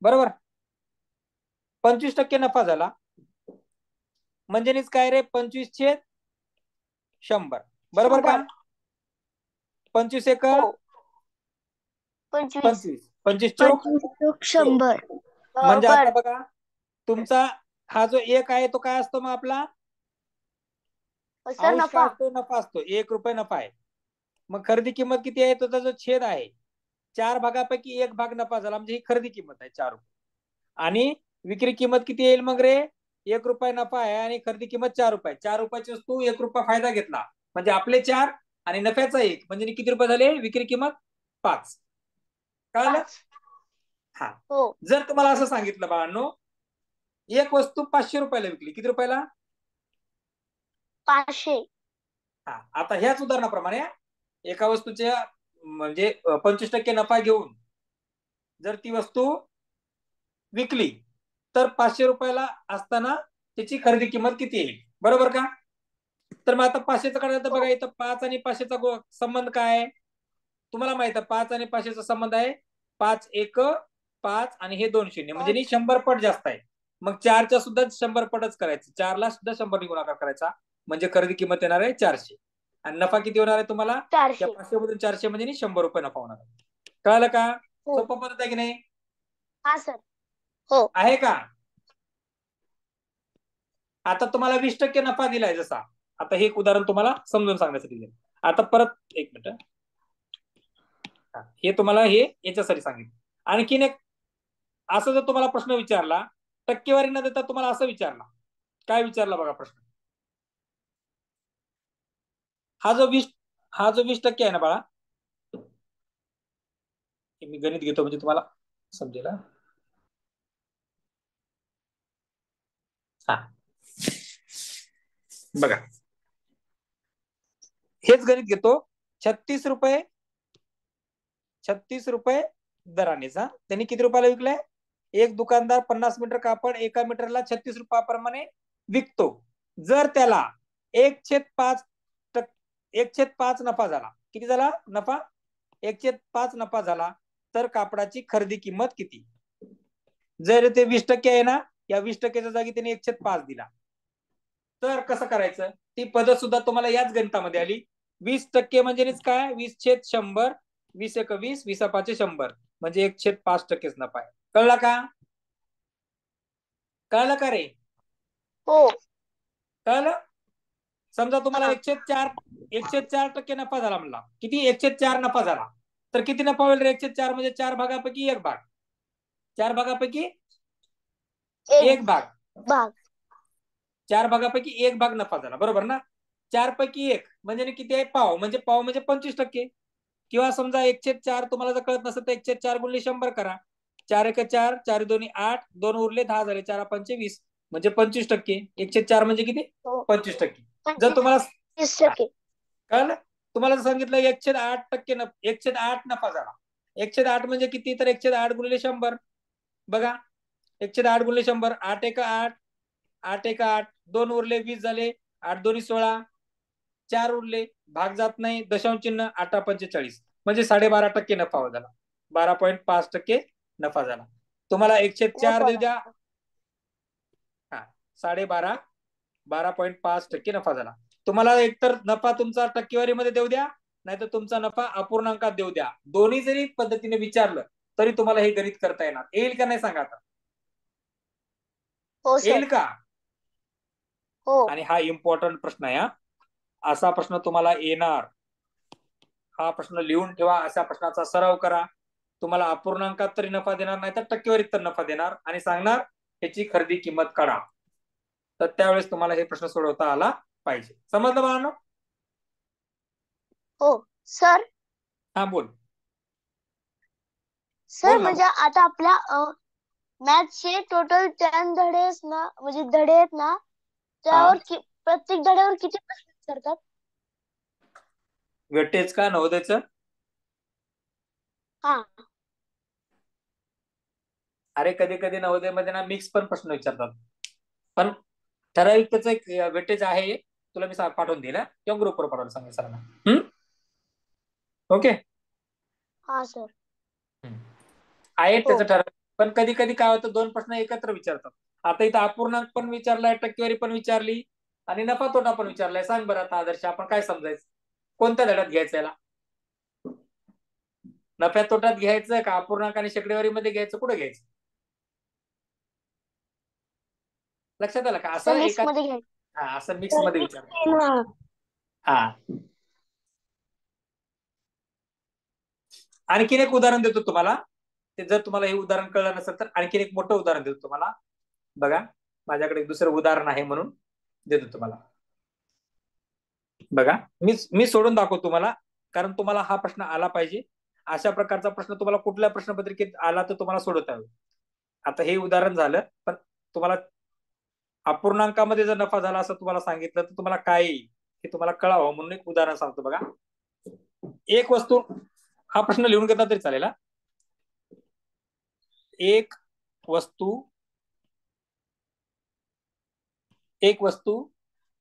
बरोबर. 25% नफा झाला म्हणजे काय रे? 25/100. बरोबर का? 25 एक 25. 25 चौक 100. म्हणजे आता बघा तुमचा हा जो एक आहे तो काय असतो मग आपला? अंश काय असतो? नफा असतो. 1 रुपये नफा आहे. मग खरेदी किंमत किती आहे? तो जो छेद आहे 4 भागापैकी 1 भाग नफा झाला म्हणजे ही खरेदी किंमत आहे 4 रुपये. आणि विक्री किंमत किती येईल मग रे? 1 रुपये नफा आहे आणि खरेदी किंमत 4 रुपये. 4 रुपयाची वस्तू 1 रुपया फायदा घेतला म्हणजे आपले 4 आणि नफ्याचा 1 म्हणजे किती रुपये झाले? विक्री किंमत 5. कळलं? हा. जर तुम्हाला असं सांगितलं बाळांनो एक वस्तू 500 रुपयाला विकली. किती रुपयाला? 500. हा. आता ह्याच उदाहरणाप्रमाणे एका वस्तूच्या म्हणजे 25% नफा घेऊन जर ती वस्तू विकली तर 500 रुपयाला असताना त्याची खरेदी किंमत किती येईल? बरोबर का? तर मग आता 500चं काढायचं बघा. इथं 5 आणि 500चा संबंध काय आहे? तुम्हाला माहित आहे 5 आणि 500चा संबंध आहे 5 1 5 आणि हे 2 0 म्हणजे 100 पट जास्त आहे. मग 4च्या सुद्धा 100 पटच करायचं. 4ला सुद्धा 100 ने गुणाकार करायचा म्हणजे खरेदी किंमत येणार आहे 400. आणि नफा किती होणार आहे तुम्हाला? 500 मधून 400 म्हणजे 100 रुपये नफा होणार आहे. कळलं का? सोपं पद्धत आहे की नाही? हा सर. हो. आहे का? आता तुम्हाला 20% नफा दिलाय जसा. आता हे एक उदाहरण तुम्हाला समजून सांगण्यासाठी दिलं. आता परत एक मिनिट, हे तुम्हाला हे याच्यासाठी सांगितलं. आणखीन एक असं जर तुम्हाला प्रश्न विचारला टक्केवारी न देता तुम्हाला असं विचारला, काय विचारला बघा प्रश्न. हा जो 20% आहे ना बाळा, मी गणित घेतो म्हणजे तुम्हाला समजेल. हा बघा हेच गणित घेतो. 36 रुपये दरानेचा त्यांनी किती रुपयाला विकलाय? एक दुकानदार 50 मीटर कापड एका मीटरला 36 रुपयाप्रमाणे विकतो. जर त्याला 1/5 नफा झाला. किती झाला नफा? 1/5 नफा झाला तर कापडाची खरेदी किंमत किती? जर ते 20% आहे ना, या 20%च्या जागी त्याने 1/5 दिला तर कसं करायचं? ती पद्धत सुद्धा तुम्हाला याच गणितामध्ये आली. 20% म्हणजे काय? 20/100. 20 1 20 20 5 100 म्हणजे 1/5% नफा आहे. कळला का? कळलं का रे? हो. कळलं? समजा तुम्हाला 1/4 नफा झाला म्हणला. किती? 1/4 नफा झाला तर किती नफा होईल रे? 1/4 म्हणजे 4 भागापैकी 1 भाग. 4 भागापैकी 1 भाग. 4 भागापैकी 1 भाग नफा झाला. बरोबर ना? 4 पैकी 1 म्हणजे किती आहे? पाव. म्हणजे पाव म्हणजे 25%. किंवा समजा 1/4 तुम्हाला जर कळत नसेल तर 1/4 गुणिले 100 करा. 4 1 4 4 2 8 2 उरले 10 झाले. 4 5 20 म्हणजे 25%. 1/4 म्हणजे किती? 25%. जर तुम्हाला कळलं? तुम्हाला सांगितलं 1/8 1/8 नफा झाला. 1/8 म्हणजे किती? तर 1/8 गुणिले 100. बघा 1/8 गुणिले 100. 8 1 8 8 1 8 2 उरले 20 झाले. 8 2 16 4 उरले. भाग जात नाही. दशांश चिन्ह. 8 45 म्हणजे 12.5% नफा झाला. 12.5% नफा झाला. तुम्हाला 1/4 देऊ द्या. हा 12.5 12.5% नफा झाला. तुम्हाला एकतर नफा तुमचा टक्केवारीमध्ये देऊ द्या नाहीतर तुमचा नफा अपूर्णांकात देऊ द्या. दोन्ही जरी पद्धतीने विचारलं तरी तुम्हाला हे गणित करता येणार. येईल का नाही सांगा आता? येईल का? आणि हा इम्पॉर्टंट प्रश्न आहे. असा प्रश्न तुम्हाला येणार. हा प्रश्न लिहून ठेवा. अशा प्रश्नाचा सराव करा. तुम्हाला अपूर्णांकात तरी नफा देणार नाही तर टक्केवारीत तर नफा देणार आणि सांगणार ह्याची खरेदी किंमत काढा. तर त्यावेळेस तुम्हाला हे प्रश्न सोडवता आला पाहिजे. समजलं बाळांनो? हो सर. हा बोल. सर बोल ना. म्हणजे आता आपल्या मॅथ्सचे टोटल 10 धडे आहेत ना, म्हणजे धडे आहेत ना, त्यावर प्रत्येक धड्यावर किती प्रश्न विचारतात? वेटेज का नवोदयचं? हा. अरे कधी कधी नवोदयमध्ये ना मिक्स पण प्रश्न विचारतात, पण ठराविक त्याचं एक वेटेज आहे. तुला मी पाठवून दिला किंवा ग्रुपवर पाठवून सांगेल सरांना. ओके. हा सर. आहे हो. त्याचं ठराविक, पण कधी कधी काय होतं, दोन प्रश्न एकत्र विचारतात. आता इथं अपूर्णांक पण विचारलाय, टक्केवारी पण विचारली आणि नफा तोटा पण विचारलाय. सांग बरं आता आदर्श, आपण काय समजायचं, कोणत्या धड्यात घ्यायचं याला? नफ्यात तोट्यात घ्यायचं का अपूर्णांक आणि शेकडेवारी मध्ये घ्यायचं, कुठे घ्यायचं? लक्षात आलं का? असं मिक्स एका मध्ये घ्यायचं. हा असं मिक्स मध्ये विचार. हा. आणखीन एक उदाहरण देतो तुम्हाला. ते जर तुम्हाला हे उदाहरण कळलं नसेल तर आणखीन एक मोठं उदाहरण देतो तुम्हाला. बघा, माझ्याकडे एक दुसरं उदाहरण आहे म्हणून देतो तुम्हाला. बघा, मी सोडून दाखवतो तुम्हाला, कारण तुम्हाला हा प्रश्न आला पाहिजे. अशा प्रकारचा प्रश्न तुम्हाला कुठल्या प्रश्नपत्रिकेत आला तर तुम्हाला सोडवता येईल. आता हे उदाहरण झालं, पण तुम्हाला अपूर्णांकामध्ये जर नफा झाला असं तुम्हाला सांगितलं तर तुम्हाला काय येईल हे तुम्हाला कळावं म्हणून एक उदाहरण सांगतो. बघा, एक वस्तू, हा प्रश्न लिहून घेतला तरी चालेल. एक वस्तू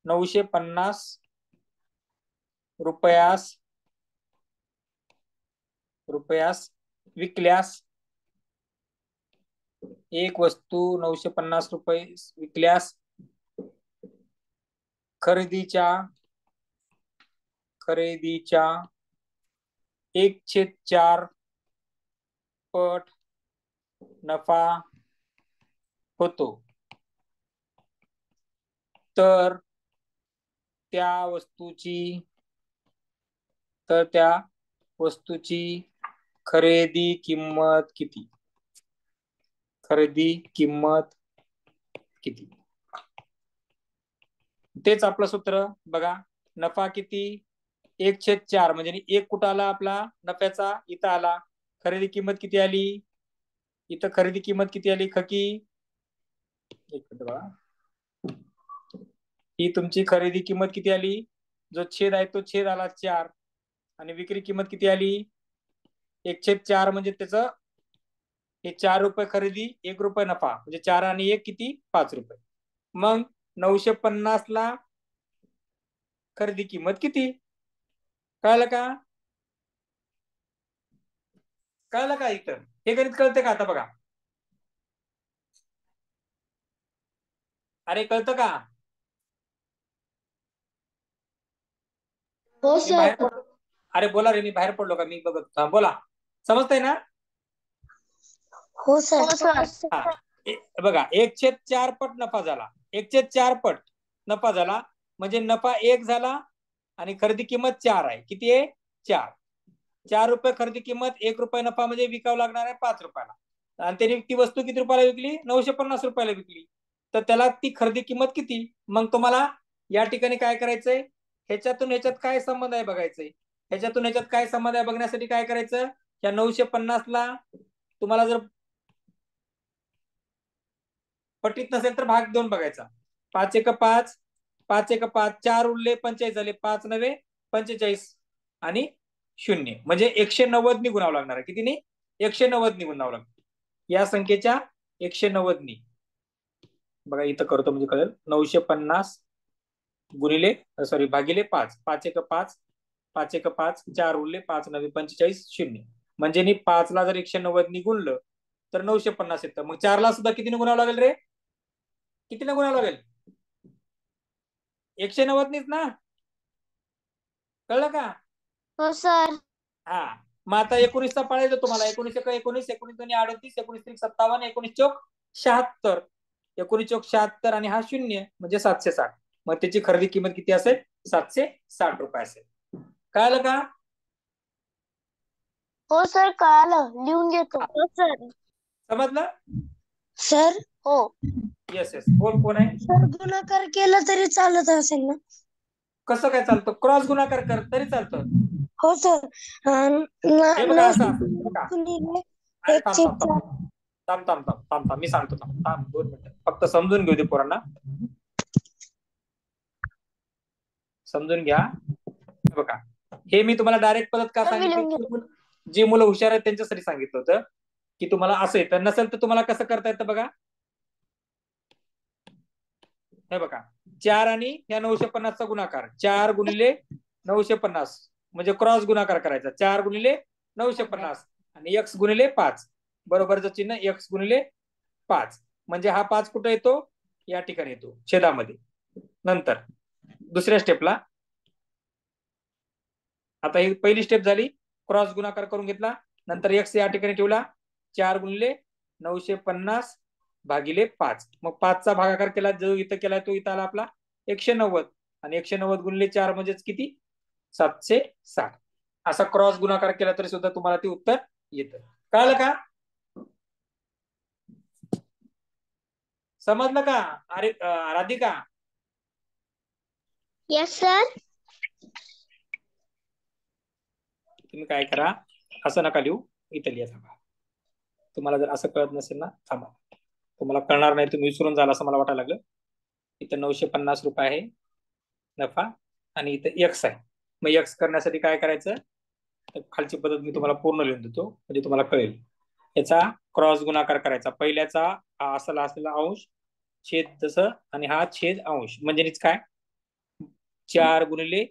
950 रुपयास विकल्यास, एक वस्तू 950 रुपये विकल्यास खरेदीच्या 1/4 पट नफा होतो, तर त्या वस्तूची खरेदी किंमत किती? तेच आपलं सूत्र. बघा, नफा किती? 1/4 म्हणजे एक कुठं आला आपला नफ्याचा? इथं आला. खरेदी किंमत किती आली? इथं खरेदी किंमत किती आली? खकी, एक मिनिट बघा, ही तुमची खरेदी किंमत किती आली? जो छेद आहे तो छेद आला 4, आणि विक्री किंमत किती आली? 1/4 म्हणजे त्याचं हे 4 रुपये खरेदी, 1 रुपये नफा, म्हणजे 4 आणि 1 किती? 5 रुपये. मग 950 ला खरेदी किंमत किती? कळलं का? इथं हे गणित कळतं का? आता बघा, अरे कळतं का? हो सर. अरे बोला रे, मी बाहेर पडलो का? मी बघत, बोला, समजतंय ना? हो सर. बघा, 1/4 पट नफा झाला. 1/4 पट नफा झाला म्हणजे नफा 1 झाला आणि खरेदी किंमत 4 आहे. किती आहे? 4 रुपये खरेदी किंमत, 1 रुपये नफा, म्हणजे विकावं लागणार आहे 5 रुपयाला. आणि त्यांनी ती वस्तू किती रुपयाला विकली? 950 रुपयाला विकली. तर त्याला ती खरेदी किंमत किती? मग तुम्हाला या ठिकाणी काय करायचंय? ह्याच्यात काय संबंध आहे बघायचंय. ह्याच्यात काय संबंध आहे बघण्यासाठी काय करायचं? या 950 ला तुम्हाला जर पटीत नसेल तर भाग 2 बघायचा. 5 1 5, 5 1 5, 4 उरले 45 झाले, 5 9 45 आणि 0 म्हणजे 190 नि गुणावं लागणार आहे. किती? 190 नि गुणावं लागणार. या संख्येच्या 190 नि. बघा इथं करतो म्हणजे कळेल. 950 भागिले 5, 5 1 5, 5 1 5, 4 उरले, 5 9 45 0 म्हणजे 5 ला जर 190 नि गुणलं तर 950 येतं. मग 4 ला सुद्धा कितीने गुणावं लागेल रे? कितीने गुणावं लागेल? 190 नीच ना? कळलं का? हो सर. हा, मग आता 19चा पाळायचं तुम्हाला. 19 1 19, 19 2 38, 19 3 57, 19 चौक 76, 19 चौक 76 आणि हा 0 म्हणजे 760. मग त्याची खरेदी किंमत किती असेल? 760 रुपये असेल. कळलं का? हो सर, कळालं. लिहून घेतो. हो सर. समजलं? सर. हो. येस. बोल, कोण आहे? सर, गुणाकार केला तरी चालत असेल ना? कसं काय चालतं? क्रॉस गुणाकार कर तरी चालतं. हो सर. हे बघा असं बघा. अरे एक थांब थांब थांब थांब थांब थांब थांब थांब मी सांगतो. थांब थांब 2 मिनिटं फक्त समजून घेऊ दे पोरांना. समजून घ्या. हे बघा हे मी तुम्हाला डायरेक्ट पद्धत का सांगितली, जी मुलं हुशार आहेत त्यांच्यासाठी सांगितलं होतं की तुम्हाला असं येतं, नसेल तर तुम्हाला कसं करता येतं बघा. हे बघा 4 आणि या 950 चा गुणाकार 4 गुणिले 950 म्हणजे क्रॉस गुणाकार करायचा. 4 गुणिले 950 आणि x गुणिले 5 बरोबरचं चिन्ह x गुणिले 5 म्हणजे हा 5 कुठे येतो, या ठिकाणी येतो छेदामध्ये. नंतर दुसऱ्या स्टेपला आता ही पहिली स्टेप झाली, क्रॉस गुणाकार करून घेतला. नंतर x या ठिकाणी ठेवला. 4 गुणिले 950 भागिले 5. मग 5 चा भागाकार केला, जो इथं केलाय तो इथं आला आपला 190 आणि 190 गुणिले 4 म्हणजेच किती, 760. असा क्रॉस गुणाकार केला तरी सुद्धा तुम्हाला ते उत्तर येतं. कळलं का? समजलं का? अरे राधिका? Yes sir. तुम्ही काय करा, असं नका लिहू, इथं लिहा. थांबा, तुम्हाला जर असं कळत नसेल ना, थांबा, तुम्हाला कळणार नाही, तुम्ही विसरून जाल असं मला वाटायला लागलं. इथं 950 रुपये आहे नफा आणि इथं x आहे. मग x करण्यासाठी काय करायचं, तर खालची पद्धत मी तुम्हाला पूर्ण लिहून देतो म्हणजे तुम्हाला कळेल. याचा क्रॉस गुणाकार करायचा. पहिल्याचा असला असलेला अंश छेद जसं आणि हा छेद अंश म्हणजे काय, 4 गुणिले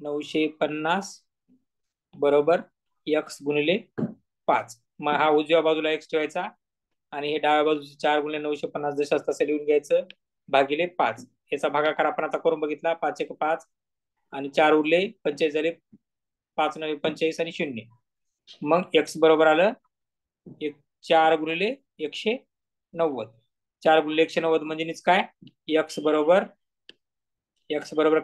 950 बरोबर x गुणिले 5. मग हा उजव्या बाजूला x ठेवायचा आणि हे डाव्या बाजूचे 4 गुणिले 950 जशाच तसं लिहून घ्यायचं भागिले 5. याचा भागाकार आपण आता करून बघितला. 5 एक 5 आणि 4 उरले 45 झाले, 5 9 45 आणि 0. मग x बरोबर आलं 4 गुणिले 190. 4 गुणिले 190 म्हणजे काय, x बरोबर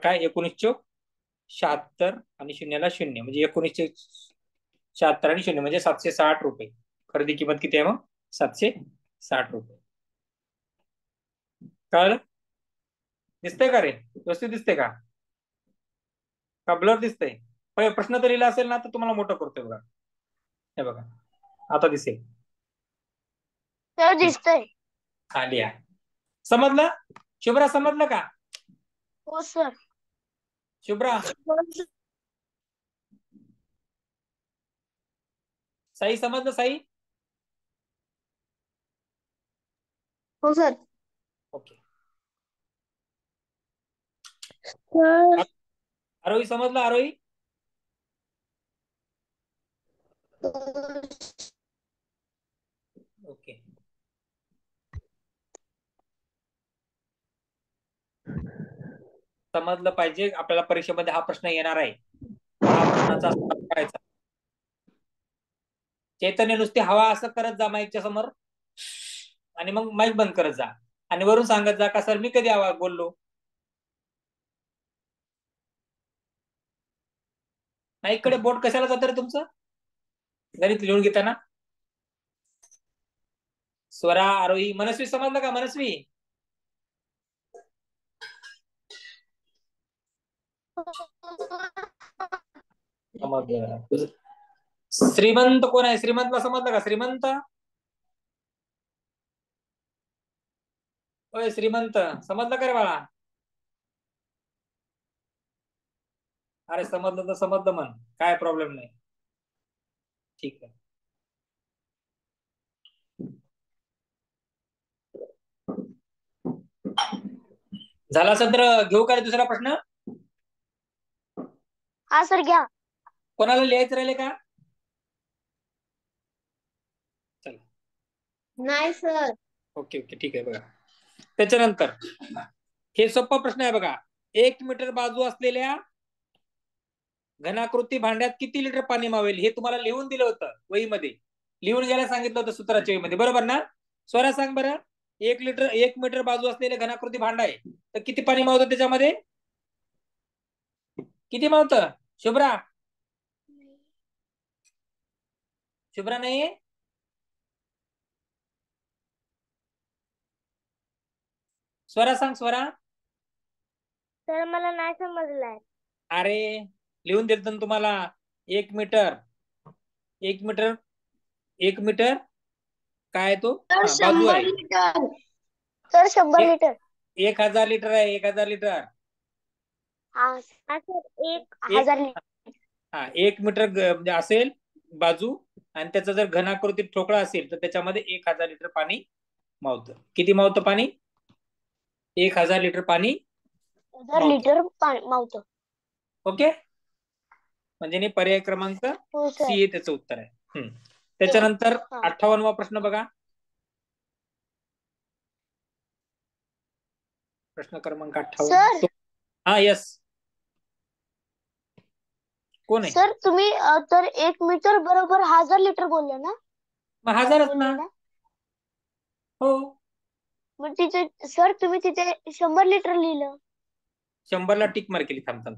काय, 1976 आणि 0ला 0 म्हणजे 1976 आणि 0 म्हणजे 760 रुपये. खरेदी किंमत किती आहे मग, 760 रुपये. कळलं? दिसतंय का रे, व्यवस्थित दिसतंय का ब्लर दिसतंय? प्रश्न तर लिहिला असेल ना, तर तुम्हाला मोठं करतोय बघा. हे बघा आता दिसेल. दिसतंय. खाली आहे. समजलं शुभ्रा? समजलं का? हो सर. शुभ्रा? साई समजलं? साई? हो सर. ओके. आरोही समजलं? आरोही? ओके. समजलं पाहिजे, आपल्याला परीक्षेमध्ये हा प्रश्न येणार आहे. हा प्रश्नाचा करायचा. चैतन्य नुसते हवा असं करत जा माईकच्या समोर आणि मग माईक बंद करत जा आणि वरून सांगत जा का सर मी कधी आवाज बोललो नाही. इकडे बोट कशाला जातं रे तुमचं गणित लिहून घेताना? स्वरा, आरोही, मनस्वी समजलं का? मनस्वी समजलं. श्रीमंत कोण आहे? श्रीमंतला समजलं का? श्रीमंत, ओय श्रीमंत समजलं का रे बाळा? अरे समजलं तर समजलं म्हण, काय प्रॉब्लेम नाही. ठीक आहे. झाला सर, घेऊ का दुसरा प्रश्न? हा सर घ्या. कोणाला लिहायचं राहिले का? चला. नाही सर. ओके ओके ठीक आहे. बघा त्याच्यानंतर हे सोपा प्रश्न आहे बघा. 1 मीटर बाजू असलेल्या घनाकृती भांड्यात किती लिटर पाणी मावेल हे तुम्हाला लिहून दिलं होतं वहीमध्ये, लिहून घ्यायला सांगितलं होतं सूत्राच्या वहीमध्ये, बरोबर ना? स्वरा सांग बरं, 1 मीटर बाजू असलेले घनाकृती भांड आहे तर किती पाणी मावतं त्याच्यामध्ये? किती मावतं? शुभ्रा? शुभ्रा नाही? स्वरा सांग. स्वरा? सर मला नाही समजलाय. अरे लिहून देतो ना तुम्हाला. 1 मीटर 1 मीटर 1 मीटर काय आहे तो? बाजू आहे. लिटर सर 100 लिटर 1000 लिटर आहे. 1000 लिटर. हा सर 1 1000 लिटर 1 मीटर म्हणजे असेल बाजू, आणि त्याचा जर घनाकृती ठोकळा असेल तर त्याच्यामध्ये 1000 लिटर पाणी मावतं. किती मावतं पाणी? 1000 लिटर पाणी 1000 लिटर पाणी मावतं. ओके, म्हणजे पर्याय क्रमांक हो सर. सी त्याचं उत्तर आहे. त्याच्यानंतर 58वा प्रश्न बघा. प्रश्न क्रमांक 58. सर हा यस, कोण आहे? सर तुम्ही तर 1 मीटर बरोबर 1000 लिटर बोलले ना? मग 1000च ना. हो, मग तिथे सर तुम्ही तिथे 100 लिटर लिहिलं. 100ला टिक मार्क केली. थांब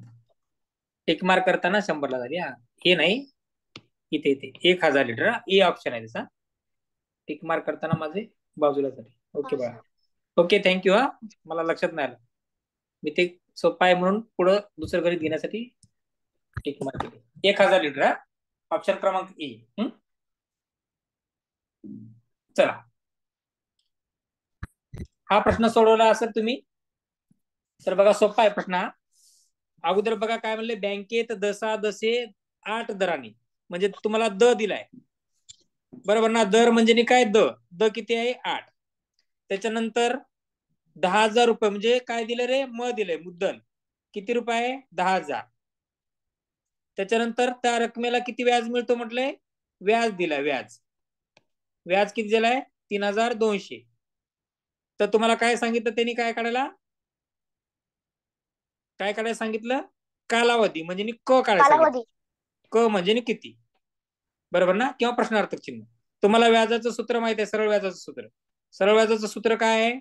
टिक मार्क करताना 100ला झाली. हे नाही, इथे 1000 लिटर. ए ऑप्शन आहे त्याचा. टिक मार्क करताना माझे बाजूला झाले. ओके बाळा, ओके, थँक्यू. मला लक्षात नाही आलं. मी ते सोपं आहे म्हणून पुढं दुसरं गणित घेण्यासाठी टिक मार्क केली. 1000 लिटर. ऑप्शन क्रमांक ए. चला, हा प्रश्न सोडवला असेल तुम्ही तर बघा, सोपा आहे प्रश्न हा. अगोदर बघा काय म्हणले, बँकेत दसे 8 दराने, म्हणजे तुम्हाला द दिलाय बरोबर ना. दर म्हणजे काय? द किती आहे? 8. त्याच्यानंतर 10,000 रुपये म्हणजे काय दिलं रे? म दिलंय मुद्दल. किती रुपये? 10,000. त्याच्यानंतर त्या रकमेला किती व्याज मिळतो म्हटलंय? व्याज दिलाय. व्याज किती दिलाय? 3,200. तर तुम्हाला काय सांगितलं त्यांनी? काय काढायला सांगितलं? कालावधी, म्हणजे क काढायला. क म्हणजे किती, बरोबर ना, किंवा प्रश्नार्थक चिन्ह. तुम्हाला व्याजाचं सूत्र माहिती आहे, सरळ व्याजाचं सूत्र. सरळ व्याजाचं सूत्र काय आहे?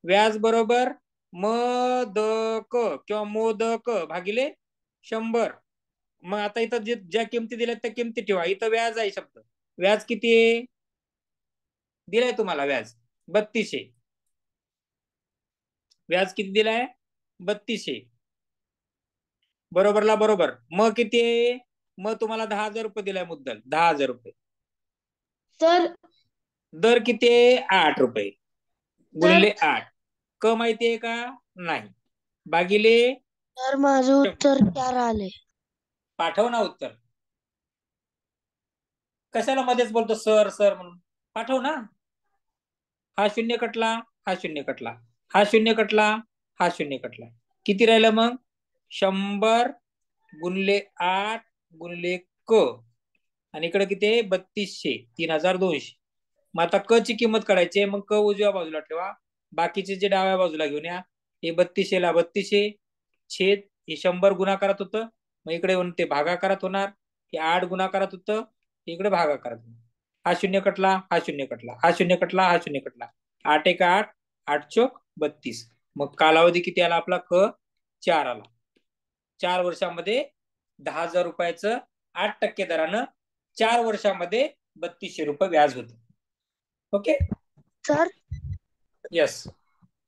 व्याज बरोबर म-द-क किंवा मोदक भागिले 100. मग आता इथं ज्या किमती दिल्यात त्या किमती ठेवा. इथं व्याज आहे शब्द. व्याज किती आहे दिलाय तुम्हाला? व्याज 3200. व्याज किती दिलाय? 3200. बरोबरला बरोबर. मग किती आहे? मग तुम्हाला 10,000 रुपये दिलाय मुद्दल. 10,000 रुपये. सर दर किती आहे? 8 रुपये गुणिले 8. क माहिती आहे का? नाही. भागिले सर माझं उत्तर 4 आले. पाठव ना उत्तर. कशाला मध्येच बोलतो सर सर म्हणून? पाठव ना. हा शून्य कटला, हा शून्य कटला, हा शून्य कटला, हा शून्य कटला. किती राहिलं मग? 100 गुणिले 8 गुणिले क, आणि इकडे किती आहे? 3200. 3,200. मग आता क ची किंमत काढायची. मग क उजव्या बाजूला ठेवा, बाकीचे जे डाव्या बाजूला घेऊन या. हे 3200 ला 3200 छेद हे 100 गुणाकारात होतं, मग इकडे येऊन ते भागाकारात होणार. हे 8 गुणाकारात होतं, इकडे भागाकारात होणार. हा शून्य कटला, हा शून्य कटला, हा शून्य कटला, हा शून्य कटला. 8 एक 8, 8 चोक 32. मग कालावधी किती आला आपला? क 4 आला. 4 वर्षामध्ये 10,000 रुपयाचं 8% दरानं 4 वर्षामध्ये 3200 रुपये व्याज होत. Okay sir yes.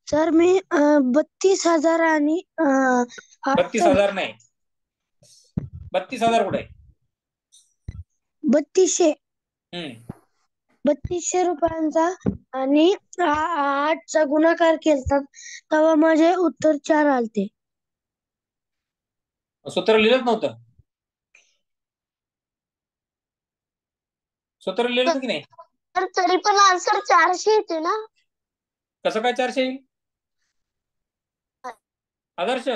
सर मी 32,000 आणि 32,000 नाही, 32,000 कुठे आहे? 3200 3200 रुपयांचा आणि 8चा गुणाकार केला तेव्हा माझे उत्तर 4 आलते. सूत्र लिहिलंच नव्हतं? सूत्र लिहिलं होतं की नाही? तर तरी पण आन्सर 400 येते ना? कसं काय 400 येईल? आदर्श,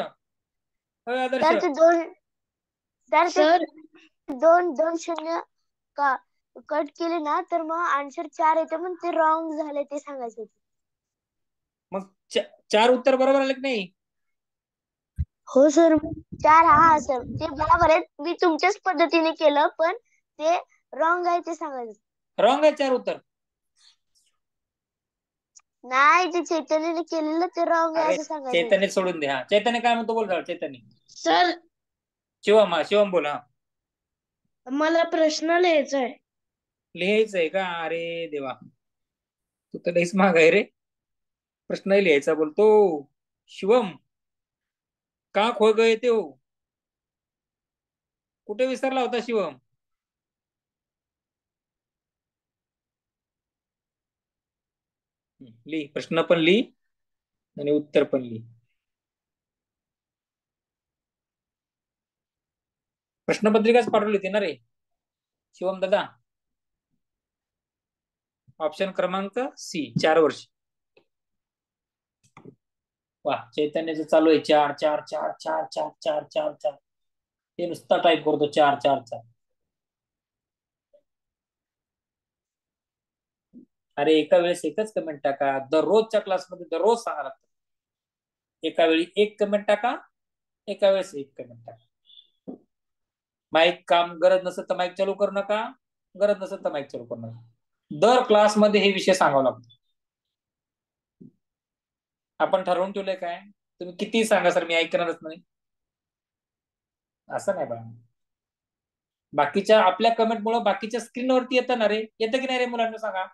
आदर्श तर ते दोन शून्य का कट केले ना तर मग आन्सर 4 येते, पण ते रॉंग झाले ते सांगायचं होतं. मग 4 उत्तर बरोबर आले की नाही? हो सर, 4 हा सर ते बरोबर आहे. मी तुमच्याच पद्धतीने केलं, पण ते रॉंग आहे ते सांगायचं. रॉंग आहे 4 उत्तर? नाही, जे चैतन्यने केलेलं ते रॉंग आहे असं सांगायचं. चैतन्य सोडून दे. हा, चैतन्य काय म्हणतो बोल. चैतन्य. सर शिवम बोला. मला प्रश्न लिहायचा आहे. लिहायचंय का? अरे देवा, तू तर लईच महाग आहे रे. प्रश्न लिहायचा बोलतो. शिवम, का खो गए थे हो? कुठे विसरला होता शिवम? लिही, प्रश्न पण लिही आणि उत्तर पण लिही. प्रश्नपत्रिकाच पाठवली होती ना रे शिवम दादा. ऑप्शन क्रमांक सी 4 वर्ष. वा, चैतन्याचं चालू आहे 4 4 4 4 4 4 4 4. ते नुसता टाईप करतो 4 4 4. अरे एका वेळेस एकच कमेंट टाका. दररोजच्या क्लासमध्ये दररोज सांगा लागतं. एका वेळी एक कमेंट टाका, एका वेळेस एक कमेंट टाका. माईक काम गरज नसेल तर माईक चालू करू नका, गरज नसेल तर माईक चालू करू नका. दर क्लासमध्ये हे विषय सांगावा लागतो. आपण ठरवून ठेवलंय काय, तुम्ही किती सांगा सर मी ऐकणारच नाही, असं नाही बघा. बाकीच्या आपल्या कमेंट मुळे बाकीच्या स्क्रीनवरती येतं ना रे, येतं की नाही रे मुलांना सांगा.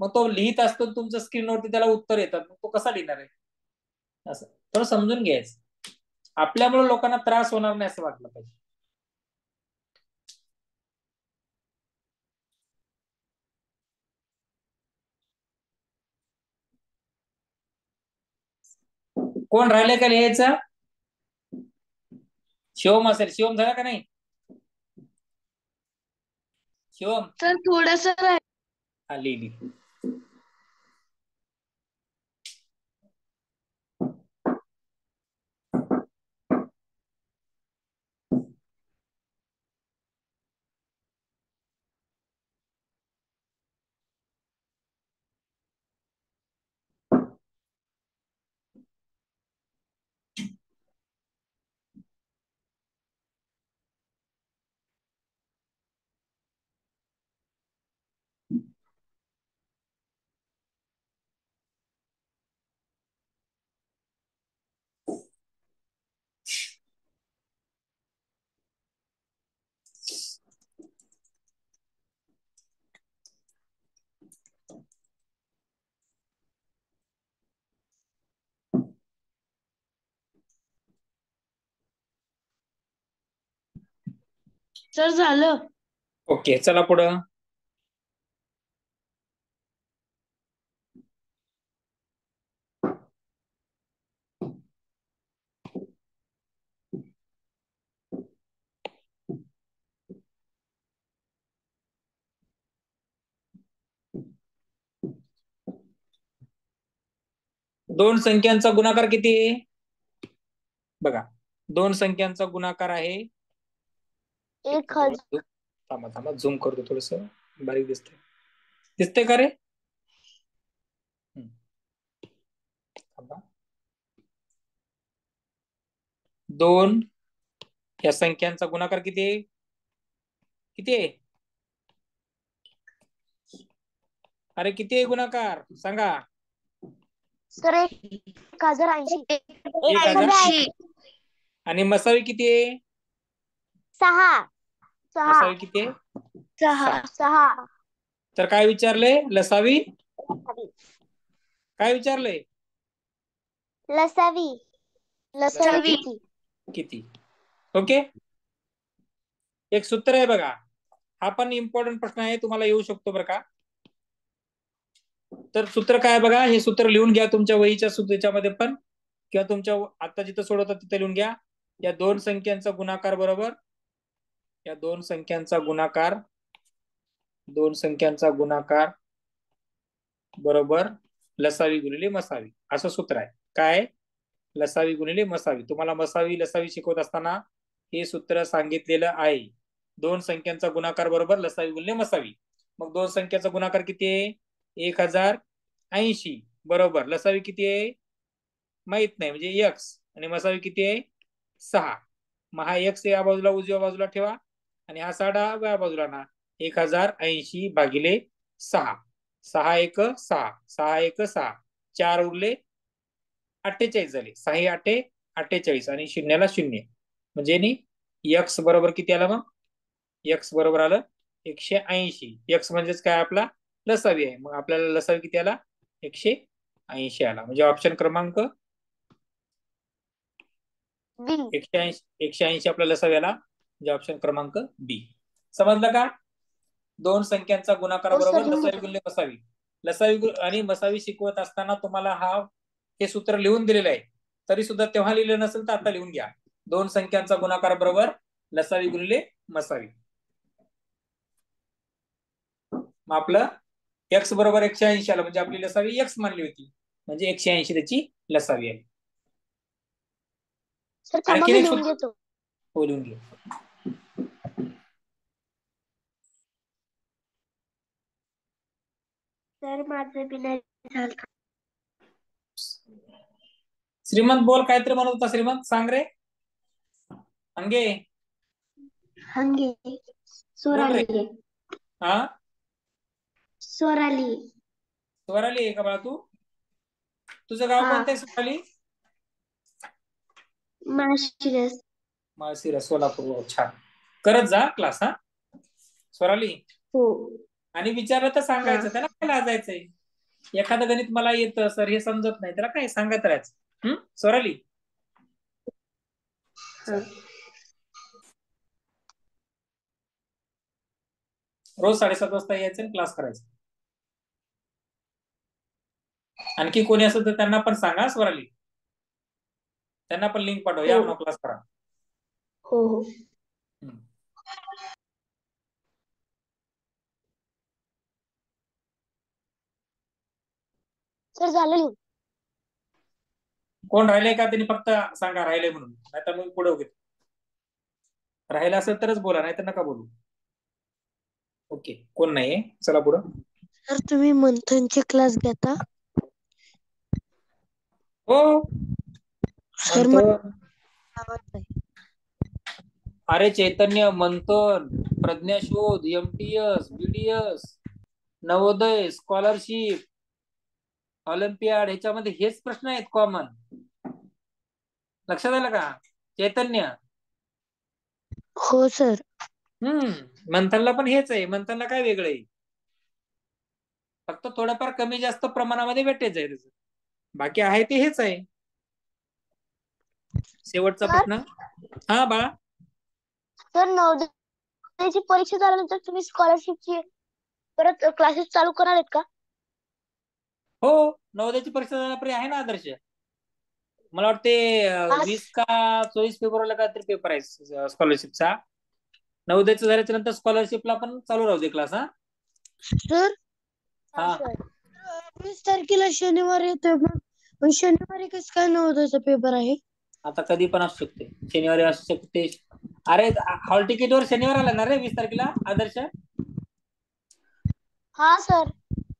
मग तो लिहित असतो तुमच्या स्क्रीनवरती, त्याला उत्तर येतात, मग तो कसा लिहिणार आहे? असं थोडं समजून घ्यायचं. आपल्यामुळे लोकांना त्रास होणार नाही असं वाटलं पाहिजे. कोण राहिले का लिहायचं? शिवम असेल. शिवम झाला का नाही? शिवम सर थोडस लिही. सर झालं. ओके, चला पुढं. दोन संख्यांचा गुणाकार किती आहे? बघा, दोन संख्यांचा गुणाकार आहे 1000. थांबा झूम करतो, थोडस बारीक दिसतंय का रे? थांबा. दोन या संख्यांचा गुणाकार किती आहे? किती आहे? अरे किती आहे गुणाकार सांगा. सर 1080. 1080. आणि मसावी किती आहे? 6. मसावी किती आहे? 6. तर काय विचारले? लसावी काय विचारले? लसावी किती? ओके, एक सूत्र आहे बघा. हा पण इम्पॉर्टंट प्रश्न आहे, तुम्हाला येऊ शकतो बरं का. तर सूत्र काय बघा, हे सूत्र लिहून घ्या तुमच्या वहीच्या सूत्रामध्ये पण, किंवा तुमच्या आता जिथं सोडवतात तिथे लिहून घ्या. या दोन संख्यांचा गुणाकार बरोबर, या दोन संख्यांचा गुणाकार बरोबर लसावी गुणिले मसावी, असं सूत्र आहे. काय? लसावी गुणिले मसावी. तुम्हाला मसावी लसावी शिकवत असताना हे सूत्र सांगितलेलं आहे. दोन संख्यांचा गुणाकार बरोबर लसावी गुणिले मसावी. मग दोन संख्यांचा गुणाकार किती आहे? 1080 बरोबर लसावी किती आहे माहित नाही, म्हणजे एक्स, आणि मसावी किती आहे? 6. मग हा एक्स या बाजूला उजव्या बाजूला ठेवा आणि हा 6 डाव्या बाजूला ना. 1080 भागिले 6. 6 1 6, 6 1 6, 4 उरले 48 झाले. 6 8 48 आणि शून्याला 0, म्हणजे एक्स बरोबर किती आला? मग एक्स बरोबर आलं 180. एक्स म्हणजेच काय? आपला लसावी आहे. मग आपल्याला लसावी किती आला? 180 आला. म्हणजे ऑप्शन क्रमांक 180 आपल्या लसावी आला. म्हणजे ऑप्शन क्रमांक बी. समजलं का? दोन संख्यांचा गुणाकार हो, बरोबर सर. लसावी गुणिले मसावी. लसावी आणि मसावी शिकवत असताना तुम्हाला हे सूत्र लिहून दिलेलं आहे, तरी सुद्धा तेव्हा लिहिलं नसेल तर आता लिहून घ्या. दोन संख्यांचा गुणाकार बरोबर लसावी गुणिले मसावी. मग आपलं एक्स बरोबर 180 आलं, म्हणजे आपली लसावी एक्स मानली होती, म्हणजे 180 त्याची लसावी आहे. सर थांबा, आणखीन मी एक लिहून सूत्र घेतो. हो, लिहून घे. सर माझं बी नाही झालं. श्रीमंत बोल, काहीतरी म्हणत होता श्रीमंत, सांग रे. अंगे हंगे बोल रे. स्वराली हा, स्वराली स्वराली आहे का बाळा तू? तुझं गाव हा. कोणतं आहे स्वराली? माळशिरस. माळशिरस, सोलापूर. छान, करत जा क्लास. हा स्वराली. हो. आणि विचारलं तर हा. सांगायचं, त्याला काय लाजायचंय? एखादं गणित मला येतं सर, हे समजत नाही, त्याला काय सांगत राहायचं. स्वराली. हा. रोज 7:30 वाजता यायचं आणि क्लास करायचा. आणखी कोणी असेल तर त्यांना पण सांगा स्वराली, त्यांना पण लिंक पाठव, या म्हणून क्लास करा. हो हो. सर झालं लिहून. कोण राहिलंय का त्यांनी फक्त सांगा राहिलंय म्हणून, नाहीतर मग पुढे उभे. राहिलं असेल तरच बोला, नाहीतर नका बोलू. ओके, कोण नाहीये, चला पुढं. सर तुम्ही मंथनचे क्लास घेता? हो सर मंथन. अरे चैतन्य, मंथन, प्रज्ञाशोध, MTS, BDS, Navodaya, scholarship, Olympiad, ह्याच्यामध्ये हेच प्रश्न आहेत कॉमन. लक्षात आलं का चैतन्य? हो सर. मंथनला पण हेच आहे. मंथनला काय वेगळं आहे? फक्त थोडंफार कमी जास्त प्रमाणामध्ये भेटेच आहे त्याचं, बाकी आहे ते हेच आहे. शेवटचा प्रश्न. हा बाळा. सर नवोदयची परीक्षा झाल्यानंतर तुम्ही स्कॉलरशिपची परत क्लासेस चालू करणार आहेत का? हो, नवोदयची परीक्षा झाल्यापर्यंत आहे ना आदर्श. मला वाटते 20 का 24 फेब्रुवारीला काहीतरी पेपर आहे स्कॉलरशिपचा. नवोदयचं झाल्याच्या नंतर स्कॉलरशिपला पण चालू राहू दे क्लास. हा सर. हा 20 तारखेला शनिवार येतोय, मग शनिवारी कसं काय नवोदयचा पेपर आहे? आता कधी पण असू शकते, शनिवारी असू शकते. अरे हॉल तिकीटवर शनिवार आला ना रे 20 तारखेला आदर्श. हा सर.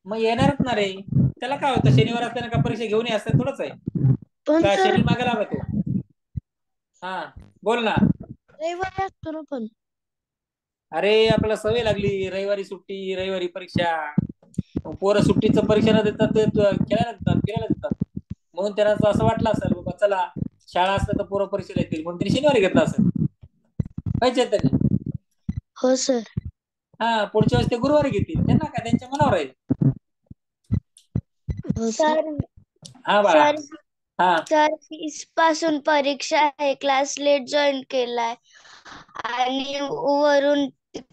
मग येणारच ना रे, त्याला काय होतं? शनिवार असताना का परीक्षा घेऊन ये असं थोडंच आहे पण का? सर शनी मागे लागतो. हा बोल ना. रविवारी असतो ना पण. अरे आपल्याला सवय लागली, रविवारी सुट्टी, रविवारी परीक्षा. पोरं सुट्टीचं परीक्षा न देतात, ते खेळायला देतात, फिरायला देतात. म्हणून त्यांना असं वाटलं असेल, बाबा चला शाळा असलं तर पोरं परीक्षेला येतील, म्हणून त्यांनी शनिवारी घेतला असेल. पाहिजे त्यांनी. हो सर. हा पुढच्या वेळेस ते गुरुवारी घेतील, त्यांना काय, त्यांच्या मनावर आहे. सर. हा बाळा. हा सर 20 पासून परीक्षा आहे, क्लास लेट जॉईन केलाय आणि वरून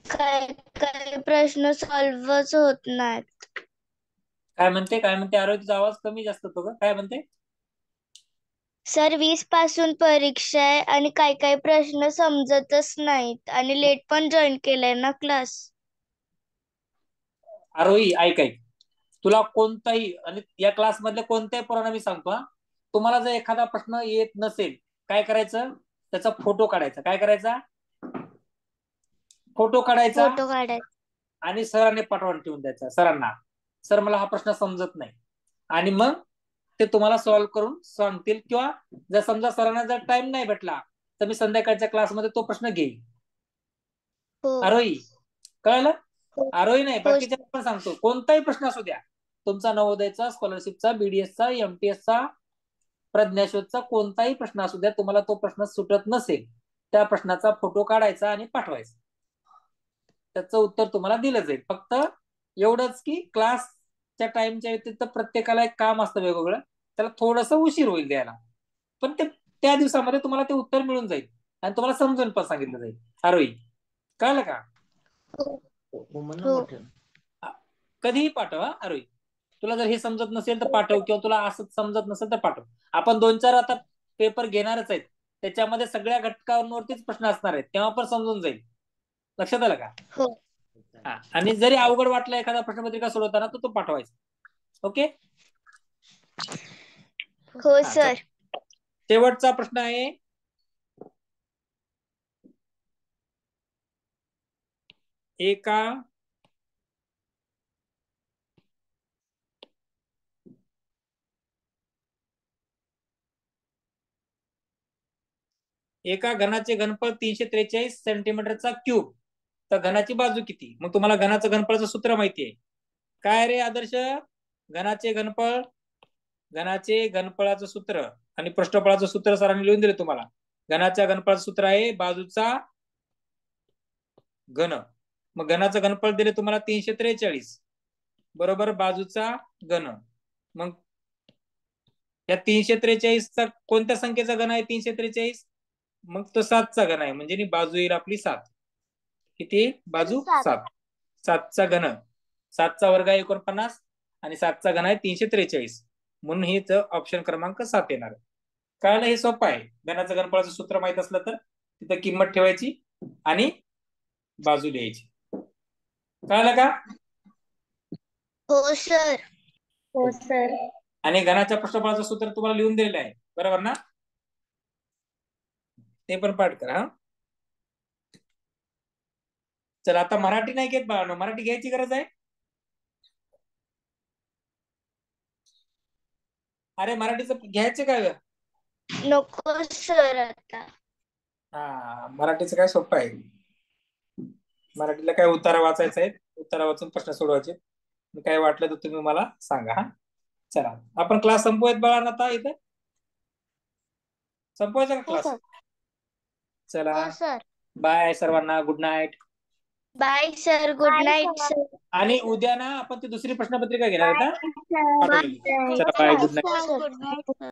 काही प्रश्न सॉल्वच होत नाहीत. काय म्हणते आरोग्यचा आवाज कमी जास्त होतो का? काय म्हणते? सर 20 पासून परीक्षा आहे आणि काही प्रश्न समजतच नाहीत आणि लेट पण जॉईन केलाय ना क्लास. आरोही ऐक, तुला कोणताही आणि या क्लास मधल्या कोणत्याही पोरांना मी सांगतो, हा तुम्हाला जर एखादा प्रश्न येत नसेल, काय करायचं? त्याचा फोटो काढायचा. काय करायचा? फोटो काढायचा आणि सरांनी पाठवून ठेवून द्यायचा सरांना. सर मला हा प्रश्न समजत नाही, आणि मग ते तुम्हाला सॉल्व्ह करून सांगतील. किंवा जर समजा सरांना जर टाइम नाही भेटला तर मी संध्याकाळच्या क्लासमध्ये तो प्रश्न घेईल. आरोही कळलं? आरोही नाही, बाकीच्या पण सांगतो, कोणताही प्रश्न असू द्या तुमचा, नवोदयचा, स्कॉलरशिपचा, BDSचा, MTSचा, प्रज्ञाशोधचा, कोणताही प्रश्न असू द्या, तुम्हाला तो प्रश्न सुटत नसेल, त्या प्रश्नाचा फोटो काढायचा आणि पाठवायचा. त्याचं उत्तर तुम्हाला दिलं जाईल. फक्त एवढंच की क्लासच्या टाइमच्या व्यतिरिक्त प्रत्येकाला एक काम असतं वेगवेगळं, त्याला थोडंसं उशीर होईल द्यायला, पण ते त्या दिवसामध्ये तुम्हाला ते उत्तर मिळून जाईल. आणि तुम्हाला समजून पण सांगितलं जाईल. आरोही कळलं का? कधीही पाठव हा आरोही. तुला जर हे समजत नसेल तर पाठव, किंवा तुला असं समजत नसेल तर पाठव. आपण 2-4 आता पेपर घेणारच आहेत, त्याच्यामध्ये सगळ्या घटकांवरतीच प्रश्न असणार आहेत, तेव्हा पण समजून जाईल. लक्षात आलं का? हो. हा, आणि जरी अवघड वाटला एखादा प्रश्नपत्रिका सोडवताना तर तो पाठवायचा. ओके. हो सर. शेवटचा प्रश्न आहे, एका घनाचे घनफळ 343 सेंटीमीटरचा क्यूब, तर घनाची बाजू किती? मग तुम्हाला घनाचं घनफळाचं सूत्र माहिती आहे काय रे आदर्श? घनाचे घनफळाचं सूत्र आणि पृष्ठफळाचं सूत्र सरांनी लिहून दिले तुम्हाला. घनाच्या घनफळाचं सूत्र आहे बाजूचा घन. मग घनाचं घनफळ दिले तुम्हाला 343 बरोबर बाजूचा घन. मग या 343 चा कोणत्या संख्येचा घन आहे 343? मग तो 7चा घन आहे, म्हणजे बाजू येईल आपली 7. किती? बाजू 7. 7चा घन, 7चा वर्ग आहे 49 आणि 7चा घन आहे 343, म्हणून हेच ऑप्शन क्रमांक 7 येणार. कळलं? हे सोपं आहे. घनाचं घनफळाचं सूत्र माहित असलं तर तिथं किंमत ठेवायची आणि बाजू लिहायची. कळलं का? हो सर. हो सर. आणि घनाच्या पृष्ठफळाचं सूत्र तुम्हाला लिहून दिलेलं आहे, बरोबर ना? ते पण पाठ करा. हा, चला आता मराठी नाही घेत बाळांनो, मराठी घ्यायची गरज आहे. अरे मराठीचं घ्यायचं काय? नको सर आता. हा, मराठीचं काय सोपं आहे. मराठीला काय उतारा वाचायचा आहे, उतारा वाचून प्रश्न सोडवायचे. काय वाटलं तर तुम्ही मला सांगा. हा, चला आपण क्लास संपवूयात बाळांनो. आता इथे संपवायचा का क्लास? चला हो सर. बाय सर्वांना, good night. Bye sir. Good night sir. आणि उद्या ना आपण ती दुसरी प्रश्नपत्रिका घेणार आहे. चला bye, good night. Good night sir.